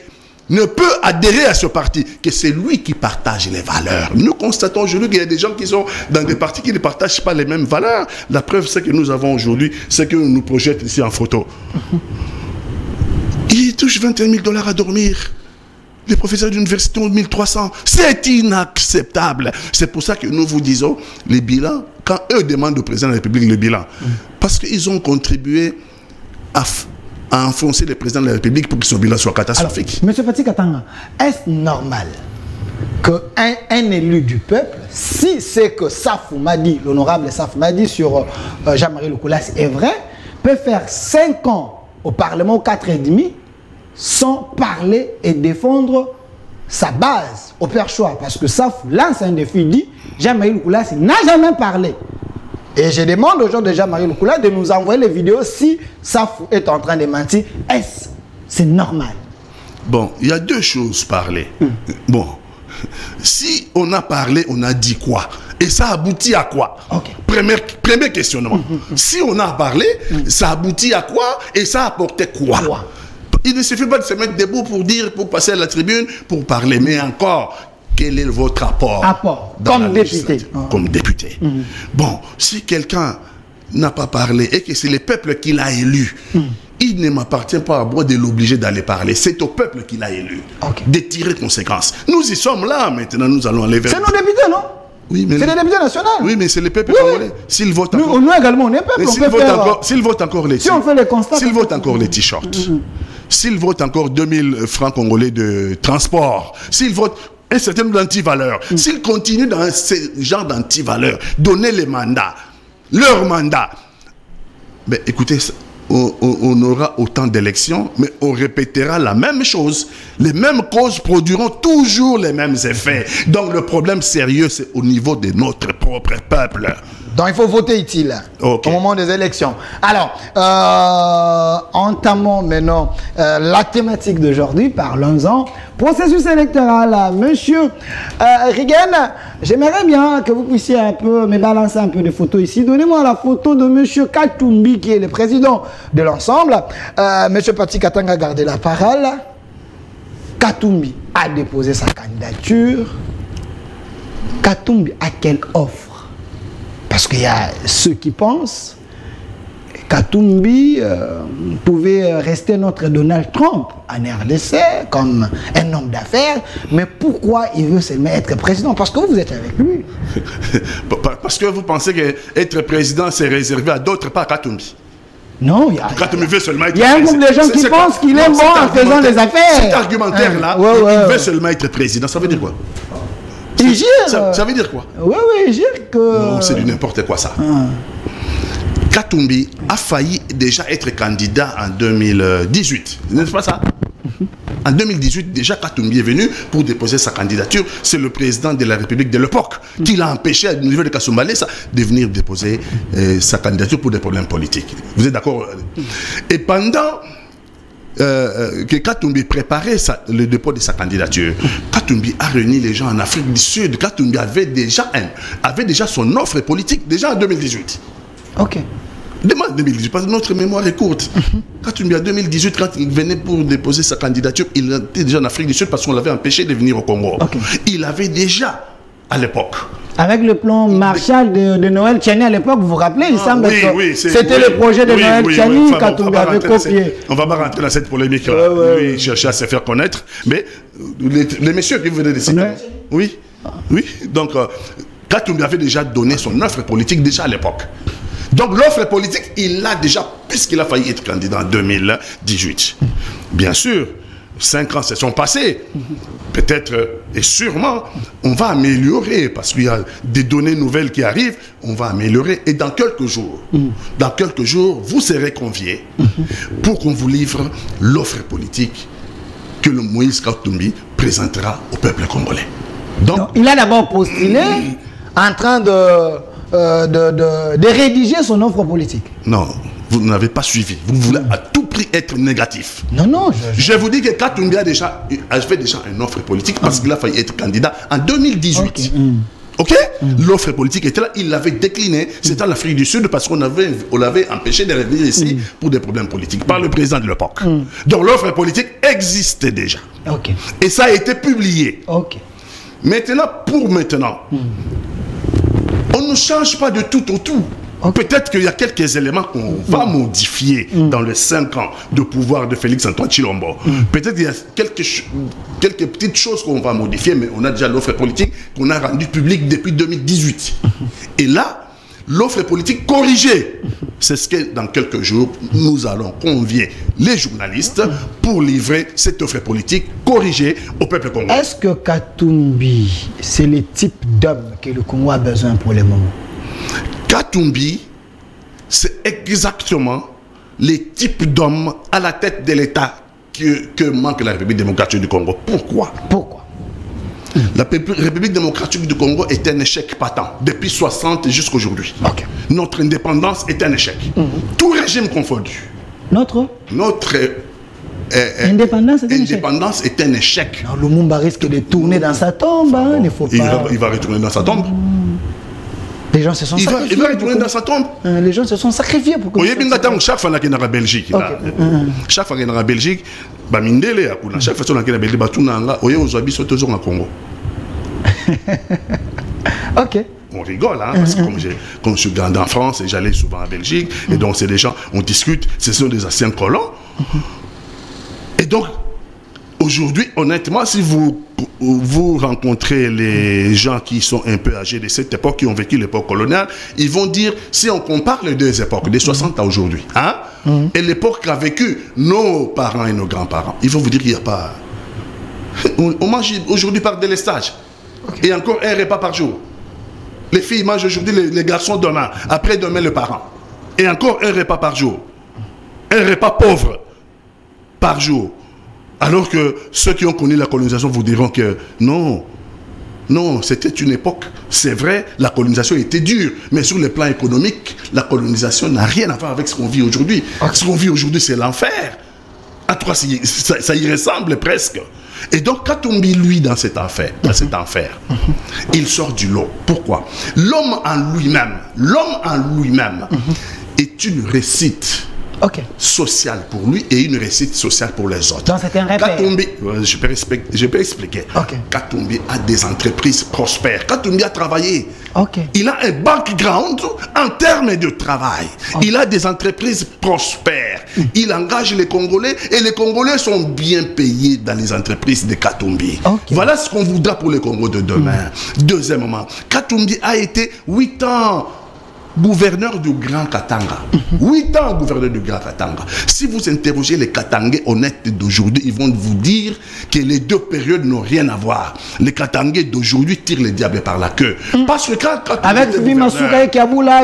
ne peut adhérer à ce parti que c'est lui qui partage les valeurs. Nous constatons aujourd'hui qu'il y a des gens qui sont dans des partis qui ne partagent pas les mêmes valeurs. La preuve, c'est que nous avons aujourd'hui, c'est que nous projetons ici en photo. Ils touchent 21 000 $ à dormir. Les professeurs d'université ont 1300. C'est inacceptable. C'est pour ça que nous vous disons, les bilans, quand eux demandent au président de la République le bilan, parce qu'ils ont contribué à enfoncer le président de la République pour que son bilan soit catastrophique. Alors, M. Fati Katanga, est-ce normal qu'un élu du peuple, si c'est que Safou m'a dit, l'honorable Safou m'a dit sur Jean-Marie Loukoulas est vrai, peut faire 5 ans au Parlement, 4 et demi, sans parler et défendre sa base au Père Choix? Parce que Safou lance un défi, dit Jean-Marie Loukoulas n'a jamais parlé. Et je demande aux gens de Jean-Marie Loukoulas de nous envoyer les vidéos si Safou est en train de mentir. Est-ce c'est normal? Bon, il y a deux choses parler. Bon, si on a parlé, on a dit quoi? Et ça aboutit à quoi? Premier questionnement. Si on a parlé, ça aboutit à quoi? Et ça apportait quoi? Il ne suffit pas de se mettre debout pour dire, pour passer à la tribune, pour parler. Mais encore, quel est votre apport comme député? Comme député. Bon, si quelqu'un n'a pas parlé et que c'est le peuple qui l'a élu, il ne m'appartient pas à moi de l'obliger d'aller parler. C'est au peuple qui l'a élu de tirer conséquences. Nous y sommes là maintenant, nous allons aller vers... C'est nos députés, non? Oui, mais... C'est les députés nationaux. Oui, mais c'est le peuple congolais. S'ils votent encore... Nous également, on est peuple. S'ils votent encore les... Si on fait les constats... S'ils votent encore les t-shirts, s'ils votent encore 2000 francs congolais de transport, s'ils votent un certain nombre d'antivaleurs, s'ils continuent dans ce genre d'antivaleurs, donner les mandats, leur mandat, ben écoutez, on aura autant d'élections, mais on répétera la même chose. Les mêmes causes produiront toujours les mêmes effets. Donc le problème sérieux, c'est au niveau de notre propre peuple. Donc il faut voter utile au moment des élections. Alors, en entamons maintenant la thématique d'aujourd'hui. Parlons-en. Processus électoral. Monsieur Rigen, j'aimerais bien que vous puissiez un peu me balancer un peu de photos ici. Donnez-moi la photo de Monsieur Katumbi, qui est le président de l'ensemble. Monsieur Pati Katanga, gardez la parole. Katumbi a déposé sa candidature. Katumbi a quelle offre? Parce qu'il y a ceux qui pensent Katumbi pouvait rester notre Donald Trump en RDC comme un homme d'affaires, mais pourquoi il veut seulement être président? Parce que vous êtes avec lui. Parce que vous pensez qu'être président, c'est réservé à d'autres, pas à Katumbi. Non, il y a un groupe de gens qui pensent qu'il est bon en faisant des affaires. Cet argumentaire-là, il veut seulement être président, ça veut dire quoi? Il gire. Ça veut dire quoi? Oui, il gire que... Non, c'est du n'importe quoi ça. Katumbi a failli déjà être candidat en 2018. N'est-ce pas ça? En 2018, déjà Katumbi est venu pour déposer sa candidature. C'est le président de la République de l'époque qui l'a empêché, au niveau de Kasumbalé, de venir déposer sa candidature pour des problèmes politiques. Vous êtes d'accord? Et pendant que Katumbi préparait le dépôt de sa candidature, Katumbi a réuni les gens en Afrique du Sud. Katumbi avait déjà son offre politique, déjà en 2018. Ok. Demande 2018, parce que notre mémoire est courte. Katumbi en 2018, quand il venait pour déposer sa candidature, il était déjà en Afrique du Sud parce qu'on l'avait empêché de venir au Congo. Okay. Il avait déjà, à l'époque... Avec le plan Marshall de Noël Tchani à l'époque, vous vous rappelez, il semble que c'était le projet de Noël Tchani Katumbi avait copié. On va pas rentrer dans cette polémique. Lui, il cherchait à se faire connaître. Mais les messieurs qui venaient de citer... Oui, donc Katumbi avait déjà donné son offre politique déjà à l'époque. Donc l'offre politique, il l'a déjà, puisqu'il a failli être candidat en 2018. Bien sûr, 5 ans se sont passés. Peut-être et sûrement, on va améliorer, parce qu'il y a des données nouvelles qui arrivent, on va améliorer. Et dans quelques jours, vous serez conviés pour qu'on vous livre l'offre politique que le Moïse Katumbi présentera au peuple congolais. Donc, il a d'abord postulé en train de rédiger son offre politique. Non, vous n'avez pas suivi. Vous voulez à tout prix être négatif. Non. Je vous dis que Katumbi a fait déjà une offre politique parce qu'il a failli être candidat en 2018. Ok, l'offre politique était là, il l'avait déclinée. C'était en Afrique du Sud parce qu'on l'avait empêché de revenir ici pour des problèmes politiques par le président de l'époque. Donc l'offre politique existait déjà. Et ça a été publié. Maintenant, on ne change pas de tout au tout. Peut-être qu'il y a quelques éléments qu'on va modifier dans les 5 ans de pouvoir de Félix-Antoine Tshilombo. Peut-être qu'il y a quelques petites choses qu'on va modifier, mais on a déjà l'offre politique qu'on a rendue publique depuis 2018. Et là, l'offre politique corrigée, c'est ce que dans quelques jours, nous allons convier les journalistes pour livrer cette offre politique corrigée au peuple congolais. Est-ce que Katumbi, c'est le type d'homme que le Congo a besoin pour le moment? Katumbi, c'est exactement les types d'hommes à la tête de l'État que manque la République démocratique du Congo. Pourquoi? La République démocratique du Congo est un échec patent depuis 60 jusqu'à aujourd'hui. Notre indépendance est un échec. Tout régime confondu. Notre indépendance est un échec. Non, Lumumba risque de tourner dans sa tombe. Il ne faut pas... il va retourner dans sa tombe. Les gens se sont sacrifiés. Il va retourner dans sa tombe. Les gens se sont sacrifiés pour que... Chaque fois qu'il y a en Belgique, chaque fois qu'il y a en Belgique, chaque fois qu'il y a en Belgique, il y a Congo. On rigole, hein, parce que comme je suis grandi en France et j'allais souvent en Belgique, et donc c'est des gens, on discute, ce sont des anciens colons. Et donc, aujourd'hui, honnêtement, si vous rencontrez les gens qui sont un peu âgés de cette époque, qui ont vécu l'époque coloniale, ils vont dire, si on compare les deux époques, des 60 à aujourd'hui, et l'époque qu'a vécu nos parents et nos grands-parents, ils vont vous dire qu'il n'y a pas... On mange aujourd'hui par délestage, et encore un repas par jour. Les filles mangent aujourd'hui, les garçons demain, après-demain le parent. Et encore un repas par jour. Un repas pauvre par jour. Alors que ceux qui ont connu la colonisation vous diront que non, c'était une époque C'est vrai, la colonisation était dure, mais sur le plan économique, la colonisation n'a rien à voir avec ce qu'on vit aujourd'hui. Ce qu'on vit aujourd'hui, c'est l'enfer. En tout cas, ça y ressemble presque. Et donc, Katumbi, lui, dans cet enfer, il sort du lot. Pourquoi? L'homme en lui-même est une réussite sociale pour lui et une réussite sociale pour les autres. Donc, c'était un repère. Katumbi, je peux expliquer. Katumbi a des entreprises prospères. Katumbi a travaillé. Il a un background en termes de travail. Il a des entreprises prospères. Il engage les Congolais et les Congolais sont bien payés dans les entreprises de Katumbi. Voilà ce qu'on voudra pour le Congo de demain. Deuxièmement, Katumbi a été 8 ans gouverneur du Grand Katanga. 8 ans gouverneur du Grand Katanga. Si vous interrogez les Katangais honnêtes d'aujourd'hui, ils vont vous dire que les deux périodes n'ont rien à voir. Les Katangais d'aujourd'hui tirent le diable par la queue. Parce que quand avec Fima Souka et Kaboula,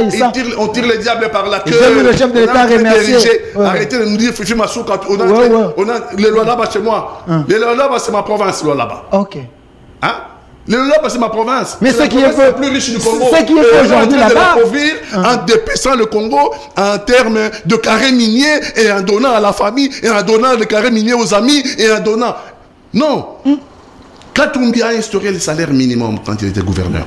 on tire le diable par la queue. Le chef de l'État remercié. Arrêtez de nous dire Fima Souka. On a les lois là-bas chez moi. Les lois là-bas, c'est ma province, lois là-bas. Hein? Le Lolaba, c'est ma province. Mais ce qui est la plus riche du Congo. Ce qui est aujourd'hui là-bas, en dépaissant le Congo en termes de carrés miniers et en donnant à la famille et en donnant le carré minier aux amis et en donnant. Non. Katumbi a instauré le salaire minimum quand il était gouverneur.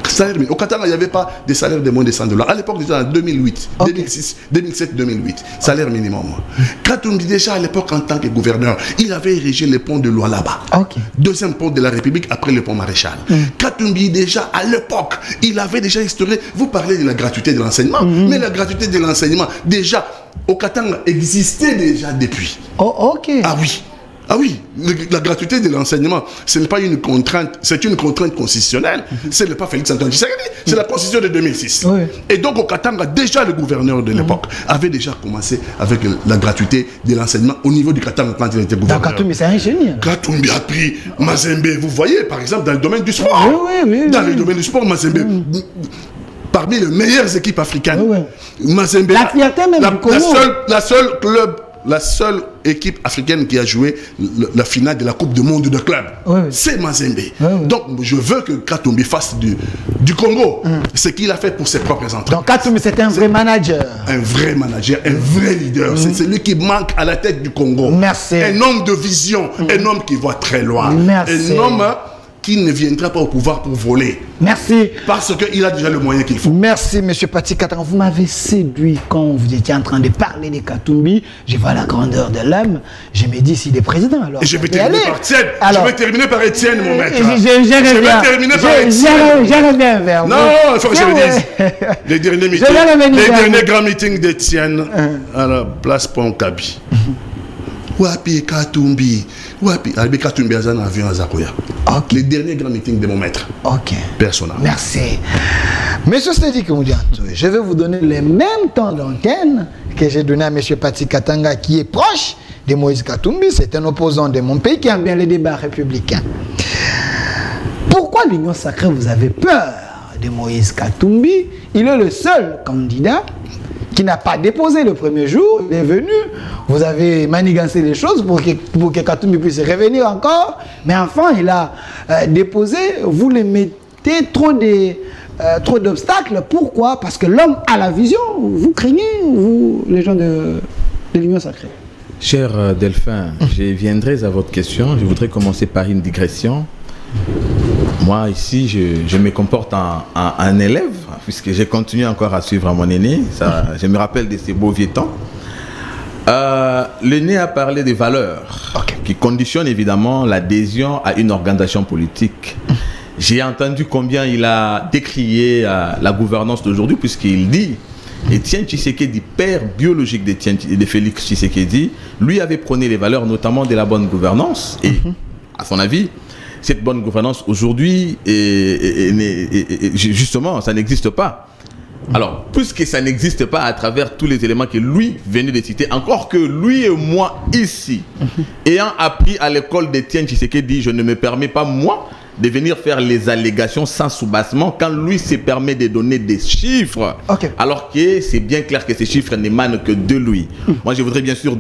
Au Katanga, il n'y avait pas de salaire de moins de 100 $. À l'époque, déjà en 2008, 2006, 2007, 2008, salaire minimum. Katumbi, déjà à l'époque, en tant que gouverneur, il avait érigé le pont de Lualaba. Deuxième pont de la République après le pont Maréchal. Katumbi, déjà à l'époque, il avait déjà instauré. Vous parlez de la gratuité de l'enseignement, mais la gratuité de l'enseignement, déjà, au Katanga, existait déjà depuis. Ah oui, la gratuité de l'enseignement, ce n'est pas une contrainte, c'est une contrainte constitutionnelle. Ce n'est pas Félix Antoine Tshisekedi, c'est la constitution de 2006. Et donc au Katanga, déjà le gouverneur de l'époque avait déjà commencé avec la gratuité de l'enseignement au niveau du Katanga quand il était gouverneur. Katumbi, c'est un génie. Katumbi a pris Mazembe, vous voyez, par exemple, dans le domaine du sport. Dans le domaine du sport, Mazembe... Parmi les meilleures équipes africaines. Mazembe, la fierté même du Congo. La seule équipe africaine qui a joué la finale de la Coupe du Monde de club, c'est Mazembe. Donc, je veux que Katumbi fasse du Congo ce qu'il a fait pour ses propres entreprises. Donc, Katumbi, c'est un vrai manager. Un vrai manager, un vrai leader. C'est celui qui manque à la tête du Congo. Merci. Un homme de vision, un homme qui voit très loin. Merci. Un homme qui ne viendra pas au pouvoir pour voler. Merci. Parce qu'il a déjà le moyen qu'il faut. Merci, M. Patrice Katanga. Vous m'avez séduit quand vous étiez en train de parler de Katumbi. Je vois la grandeur de l'homme. Je me dis, s'il est président, alors... Et je vais terminer par Étienne. Je vais terminer par Étienne, mon maître. Je vais terminer par Étienne. Je reviens vers vous. Non, il faut que je le dise. Les derniers grands meetings d'Étienne à la place Pont-Kabi. Wapi Katumbi. Wapi Katumbi a un avion à Zakoya. Les derniers grands meetings de mon maître. Personnel. Merci. Monsieur Stédi Koumoudiantou, je vais vous donner le même temps d'antenne que j'ai donné à Monsieur Patrice Katanga, qui est proche de Moïse Katumbi. C'est un opposant de mon pays qui aime bien les débats républicains. Pourquoi l'Union sacrée, vous avez peur de Moïse Katumbi? Il est le seul candidat qui n'a pas déposé le premier jour. Il est venu, vous avez manigancé les choses pour que Katumbi puisse revenir encore, mais enfin il a déposé. Vous le mettez trop d'obstacles. Pourquoi? Parce que l'homme a la vision. Vous craignez, vous, les gens de l'Union sacrée? Cher Delphin, je viendrai à votre question. Je voudrais commencer par une digression. Moi, ici, je me comporte en un élève, puisque j'ai continué encore à suivre mon aîné. Je me rappelle de ces beaux vieux temps. L'aîné a parlé des valeurs qui conditionnent évidemment l'adhésion à une organisation politique. J'ai entendu combien il a décrié la gouvernance d'aujourd'hui, puisqu'il dit, Étienne Tshisekedi, père biologique de Félix Tshisekedi, lui avait prôné les valeurs notamment de la bonne gouvernance. Et à son avis, cette bonne gouvernance aujourd'hui, justement, ça n'existe pas. Alors, puisque ça n'existe pas à travers tous les éléments que lui venait de citer, encore que lui et moi ici, ayant appris à l'école d'Étienne Tshisekedi, je ne me permets pas, moi, de venir faire les allégations sans soubassement quand lui se permet de donner des chiffres, alors que c'est bien clair que ces chiffres n'émanent que de lui. Moi, je voudrais bien sûr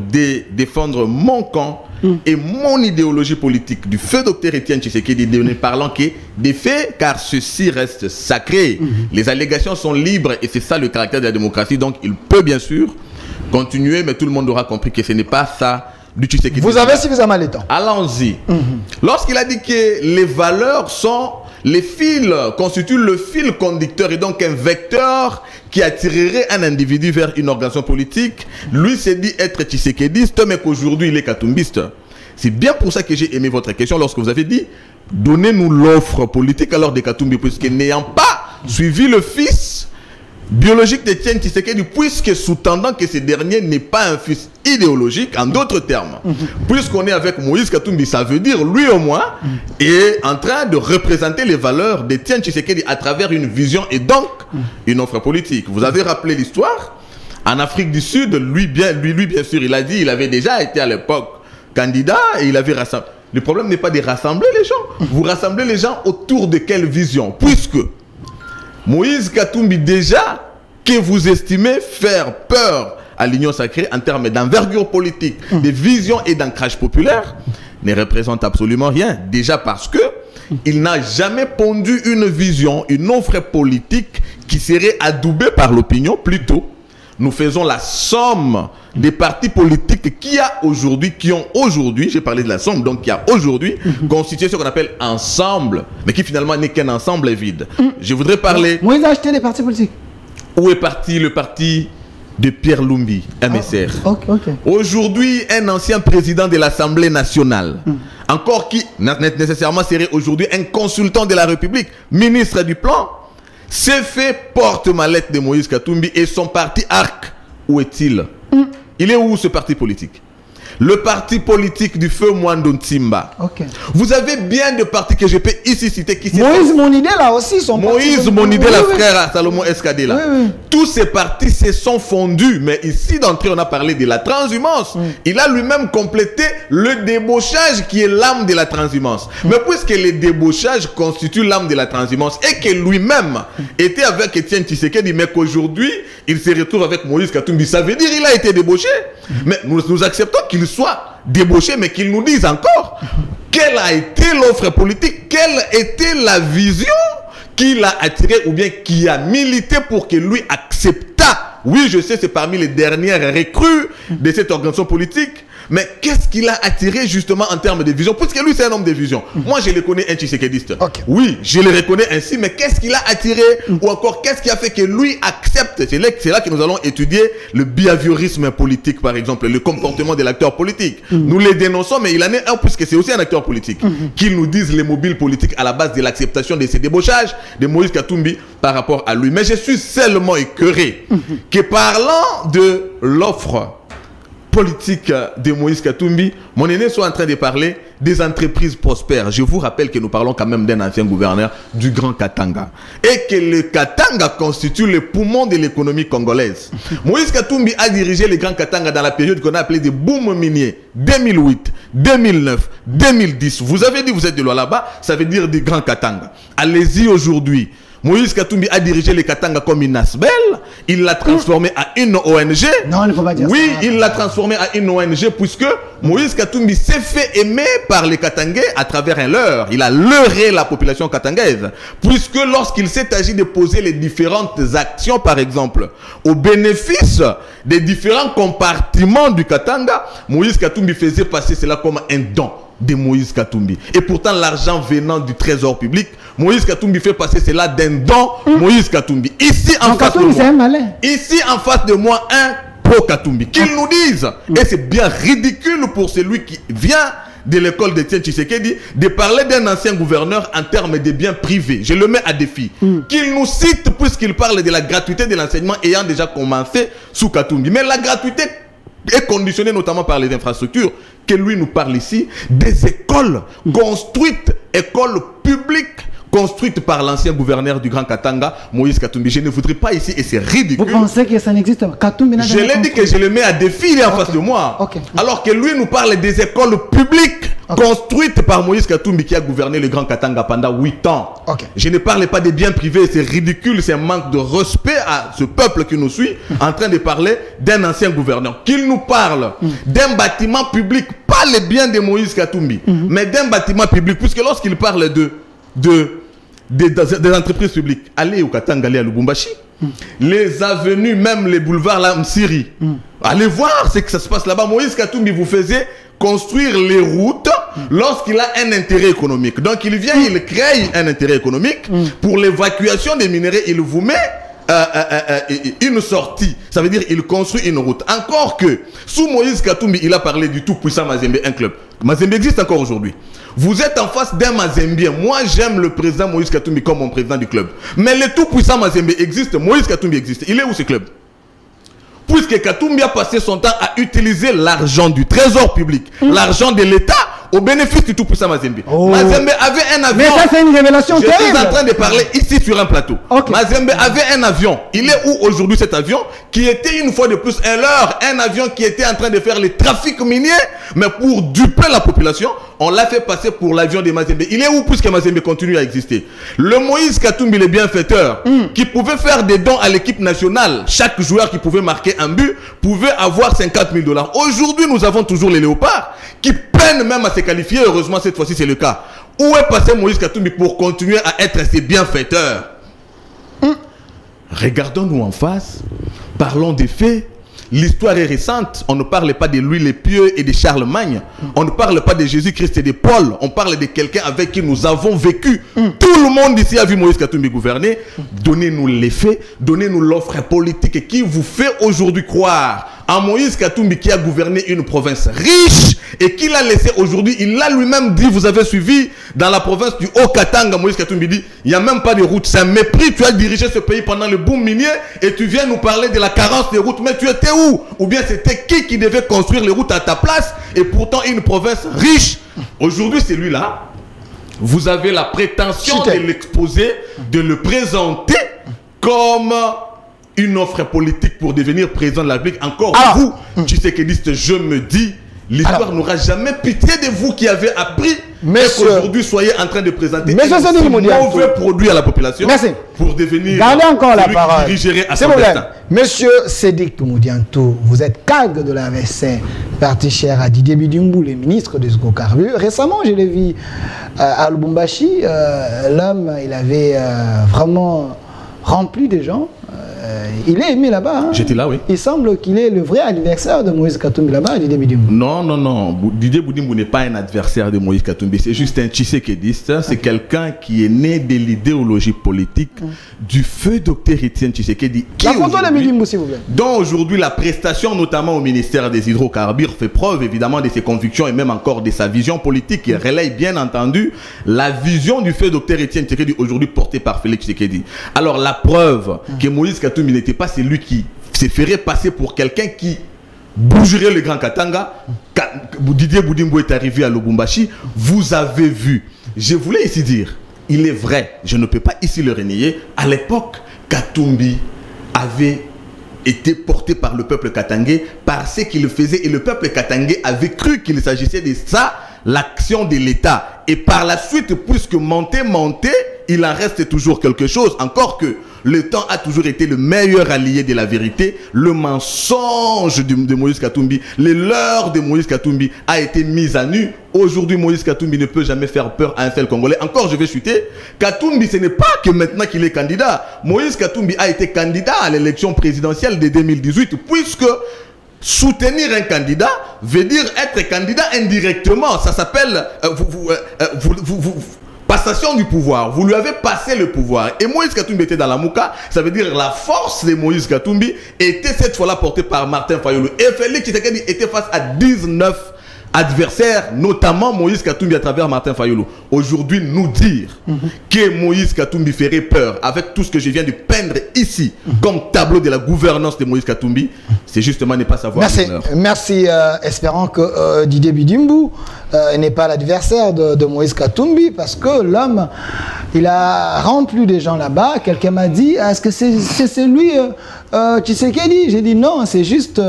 défendre mon camp Et mon idéologie politique du feu docteur Étienne Tshisekedi ne parlant que des faits, car ceci reste sacré. Les allégations sont libres et c'est ça le caractère de la démocratie. Donc il peut bien sûr continuer, mais tout le monde aura compris que ce n'est pas ça du Tshisekedi. Vous avez suffisamment le temps. Allons-y. Lorsqu'il a dit que les valeurs sont... Les fils constituent le fil conducteur et donc un vecteur qui attirerait un individu vers une organisation politique. Lui s'est dit être tshisekédiste, mais qu'aujourd'hui il est katumbiste. C'est bien pour ça que j'ai aimé votre question lorsque vous avez dit donnez-nous l'offre politique alors des Katumbi, puisque n'ayant pas suivi le fils biologique d'Étienne Tshisekedi, puisque sous-tendant que ce dernier n'est pas un fils idéologique, en d'autres termes, puisqu'on est avec Moïse Katumbi, ça veut dire lui au moins est en train de représenter les valeurs d'Étienne Tshisekedi à travers une vision et donc une offre politique. Vous avez rappelé l'histoire en Afrique du Sud, lui bien sûr, il a dit, il avait déjà été à l'époque candidat et il avait rassemblé. Le problème n'est pas de rassembler les gens, vous rassemblez les gens autour de quelle vision, puisque Moïse Katumbi, déjà, que vous estimez faire peur à l'Union sacrée en termes d'envergure politique, de vision et d'ancrage populaire, ne représente absolument rien. Déjà parce que il n'a jamais pondu une vision, une offre politique qui serait adoubée par l'opinion. Plutôt, nous faisons la somme des partis politiques qui ont aujourd'hui, j'ai parlé de la somme, donc qui a aujourd'hui constitué ce qu'on appelle ensemble, mais qui finalement n'est qu'un ensemble vide. Je voudrais parler... Moïse a acheté des partis politiques. Où est parti le parti de Pierre Lumbi, MSR? Aujourd'hui, un ancien président de l'Assemblée nationale, encore qui nécessairement serait aujourd'hui un consultant de la République, ministre du Plan, s'est fait porte-mallette de Moïse Katumbi et son parti ARC. Où est-il? Il est où ce parti politique? Le parti politique du feu Mwando Ntimba. Vous avez bien de partis que je peux ici citer qui Moïse Monidé là aussi son Moïse Monidé, la frère à Salomon Escadé là. Tous ces partis se sont fondus, mais ici d'entrée on a parlé de la transhumance. Il a lui-même complété le débauchage qui est l'âme de la transhumance. Mais puisque le débauchage constitue l'âme de la transhumance et que lui-même était avec Étienne Tshisekedi, mais qu'aujourd'hui il se retrouve avec Moïse Katumbi, ça veut dire qu'il a été débauché. Mais nous acceptons qu'il soit débauché, mais qu'il nous dise encore quelle a été l'offre politique, quelle était la vision qui l'a attiré ou bien qui a milité pour que lui accepta. Oui, je sais, c'est parmi les dernières recrues de cette organisation politique. Mais qu'est-ce qui l'a attiré justement en termes de vision? Puisque lui, c'est un homme de vision. Moi, je le connais un tshisekédiste. Oui, je le reconnais ainsi, mais qu'est-ce qui l'a attiré? Ou encore, qu'est-ce qui a fait que lui accepte? C'est là que nous allons étudier le behaviorisme politique, par exemple, le comportement de l'acteur politique. Nous les dénonçons, mais il en est un, puisque c'est aussi un acteur politique. Qu'il nous dise les mobiles politiques à la base de l'acceptation de ces débauchages de Moïse Katumbi par rapport à lui. Mais je suis seulement écœuré que parlant de l'offre politique de Moïse Katumbi, mon aîné soit en train de parler des entreprises prospères. Je vous rappelle que nous parlons quand même d'un ancien gouverneur du Grand Katanga. Et que le Katanga constitue le poumon de l'économie congolaise. Moïse Katumbi a dirigé le Grand Katanga dans la période qu'on a appelée des booms miniers. 2008, 2009, 2010. Vous avez dit vous êtes de là-bas, ça veut dire du Grand Katanga. Allez-y aujourd'hui. Moïse Katumbi a dirigé le Katanga comme une Asbel. Il l'a transformé à une ONG. Non, il ne faut pas dire ça. Oui, il l'a transformé à une ONG puisque Moïse Katumbi s'est fait aimer par les Katangais à travers un leurre. Il a leurré la population katangaise. Puisque lorsqu'il s'est agi de poser les différentes actions, par exemple, au bénéfice des différents compartiments du Katanga, Moïse Katumbi faisait passer cela comme un don de Moïse Katumbi. Et pourtant, l'argent venant du trésor public, Moïse Katumbi fait passer cela d'un don Moïse Katumbi. Ici en face de moi, ici en face de moi, un pro Katumbi. Qu'ils nous disent, et c'est bien ridicule pour celui qui vient de l'école d'Étienne Tshisekedi, de parler d'un ancien gouverneur en termes de biens privés. Je le mets à défi. Qu'il nous cite, puisqu'il parle de la gratuité de l'enseignement ayant déjà commencé sous Katumbi. Mais la gratuité est conditionnée notamment par les infrastructures, que lui nous parle ici, des écoles construites, écoles publiques, construite par l'ancien gouverneur du Grand Katanga, Moïse Katumbi. Je ne voudrais pas ici, et c'est ridicule. Vous pensez que ça n'existe pas? Katumbi n'a Je l'ai dit que je le mets à défi, il est en face de moi. Alors que lui nous parle des écoles publiques construites par Moïse Katumbi qui a gouverné le Grand Katanga pendant 8 ans. Je ne parle pas des biens privés, c'est ridicule, c'est un manque de respect à ce peuple qui nous suit, en train de parler d'un ancien gouverneur. Qu'il nous parle d'un bâtiment public, pas parle bien de Moïse Katumbi, mais d'un bâtiment public, puisque lorsqu'il parle des entreprises publiques, allez au Katanga, allez à Lubumbashi, les avenues, même les boulevards là, Msiri, allez voir ce que ça se passe là-bas. Moïse Katumbi vous faisait construire les routes lorsqu'il a un intérêt économique. Donc il vient, il crée un intérêt économique pour l'évacuation des minerais, il vous met une sortie, ça veut dire il construit une route. Encore que sous Moïse Katumbi, il a parlé du tout puissant Mazembe, un club. Mazembe existe encore aujourd'hui. Vous êtes en face d'un Mazembien. Moi j'aime le président Moïse Katumbi comme mon président du club. Mais le tout puissant Mazembe existe, Moïse Katumbi existe. Il est où ce club? Puisque Katumbi a passé son temps à utiliser l'argent du trésor public, l'argent de l'État, au bénéfice du tout-puissant Mazembe. Mazembe avait un avion. Mais ça, c'est une révélation terrible. Je suis en train de parler ici sur un plateau. Mazembe avait un avion. Il est où aujourd'hui cet avion? Qui était une fois de plus un avion qui était en train de faire les trafics miniers, mais pour duper la population, on l'a fait passer pour l'avion de Mazembe. Il est où puisque Mazembe continue à exister? Le Moïse Katumbi, le bienfaiteur, qui pouvait faire des dons à l'équipe nationale, chaque joueur qui pouvait marquer un but, pouvait avoir 50 000 $. Aujourd'hui, nous avons toujours les léopards qui peinent même à se qualifier. Heureusement, cette fois-ci, c'est le cas. Où est passé Moïse Katumbi pour continuer à être ses bienfaiteurs? Regardons-nous en face, parlons des faits. L'histoire est récente, on ne parle pas de Louis le Pieux et de Charlemagne, on ne parle pas de Jésus-Christ et de Paul, on parle de quelqu'un avec qui nous avons vécu. Tout le monde ici a vu Moïse Katumbi gouverner. Donnez-nous les faits, donnez-nous l'offre politique qui vous fait aujourd'hui croire à Moïse Katumbi qui a gouverné une province riche et qui l'a laissé aujourd'hui. Il l'a lui-même dit, vous avez suivi dans la province du Haut-Katanga, Moïse Katumbi dit, il n'y a même pas de route, c'est un mépris, tu as dirigé ce pays pendant le boom minier et tu viens nous parler de la carence des routes, mais tu étais où? Ou bien c'était qui devait construire les routes à ta place et pourtant une province riche? Aujourd'hui c'est lui-là, vous avez la prétention de l'exposer, de le présenter comme une offre politique pour devenir président de la République. Encore vous, Tshisekedi, je me dis, l'histoire n'aura jamais pitié de vous qui avez appris qu'aujourd'hui soyez en train de présenter un mauvais produit à la population. Merci. Pour devenir gardez encore la parole. Qui dirigerait à son destin. Monsieur Sédic Moudianto, vous êtes CAG de la VC, parti cher à Didier Bidimbou, le ministre des hydrocarbures. Récemment, je l'ai vu à Lubumbashi. L'homme, il avait vraiment rempli de gens. Il est aimé là-bas. Hein. J'étais là, oui. Il semble qu'il est le vrai adversaire de Moïse Katumbi là-bas, Didier Bidimbou. Non. Didier Bidimbou n'est pas un adversaire de Moïse Katumbi. C'est juste un Tshisekediste. C'est quelqu'un qui est né de l'idéologie politique du feu docteur Étienne Tshisekedi. La photo de Bidimbou, s'il vous plaît. Dont aujourd'hui la prestation, notamment au ministère des hydrocarbures, fait preuve évidemment de ses convictions et même encore de sa vision politique qui relaye bien entendu la vision du feu docteur Étienne Tshisekedi aujourd'hui portée par Félix Tshisekedi. Alors la preuve que Moïse Katumbi n'était pas celui qui se ferait passer pour quelqu'un qui bougerait le Grand Katanga. Didier Bidimbou est arrivé à Lubumbashi. Vous avez vu. Je voulais ici dire, il est vrai, je ne peux pas ici le renier. À l'époque, Katumbi avait été porté par le peuple katangais par ce qu'il faisait et le peuple katangais avait cru qu'il s'agissait de ça, l'action de l'État. Et par la suite, puisque monté, il en reste toujours quelque chose. Encore que le temps a toujours été le meilleur allié de la vérité. Le mensonge de Moïse Katumbi, les leurres de Moïse Katumbi a été mis à nu. Aujourd'hui, Moïse Katumbi ne peut jamais faire peur à un seul Congolais. Encore, je vais chuter. Katumbi, ce n'est pas que maintenant qu'il est candidat. Moïse Katumbi a été candidat à l'élection présidentielle de 2018, puisque soutenir un candidat veut dire être candidat indirectement. Ça s'appelle passation du pouvoir. Vous lui avez passé le pouvoir. Et Moïse Katumbi était dans la mouka. Ça veut dire la force de Moïse Katumbi était cette fois-là portée par Martin Fayulu. Et Félix Tshisekedi était face à 19 adversaires, notamment Moïse Katumbi à travers Martin Fayulu. Aujourd'hui, nous dire que Moïse Katumbi ferait peur avec tout ce que je viens de peindre ici comme tableau de la gouvernance de Moïse Katumbi, c'est justement ne pas savoir. Merci. Espérons que Didier Bidimbou n'est pas l'adversaire de Moïse Katumbi, parce que l'homme, il a rempli des gens là-bas. Quelqu'un m'a dit, est-ce que c'est lui Tshisekedi? J'ai dit non, c'est juste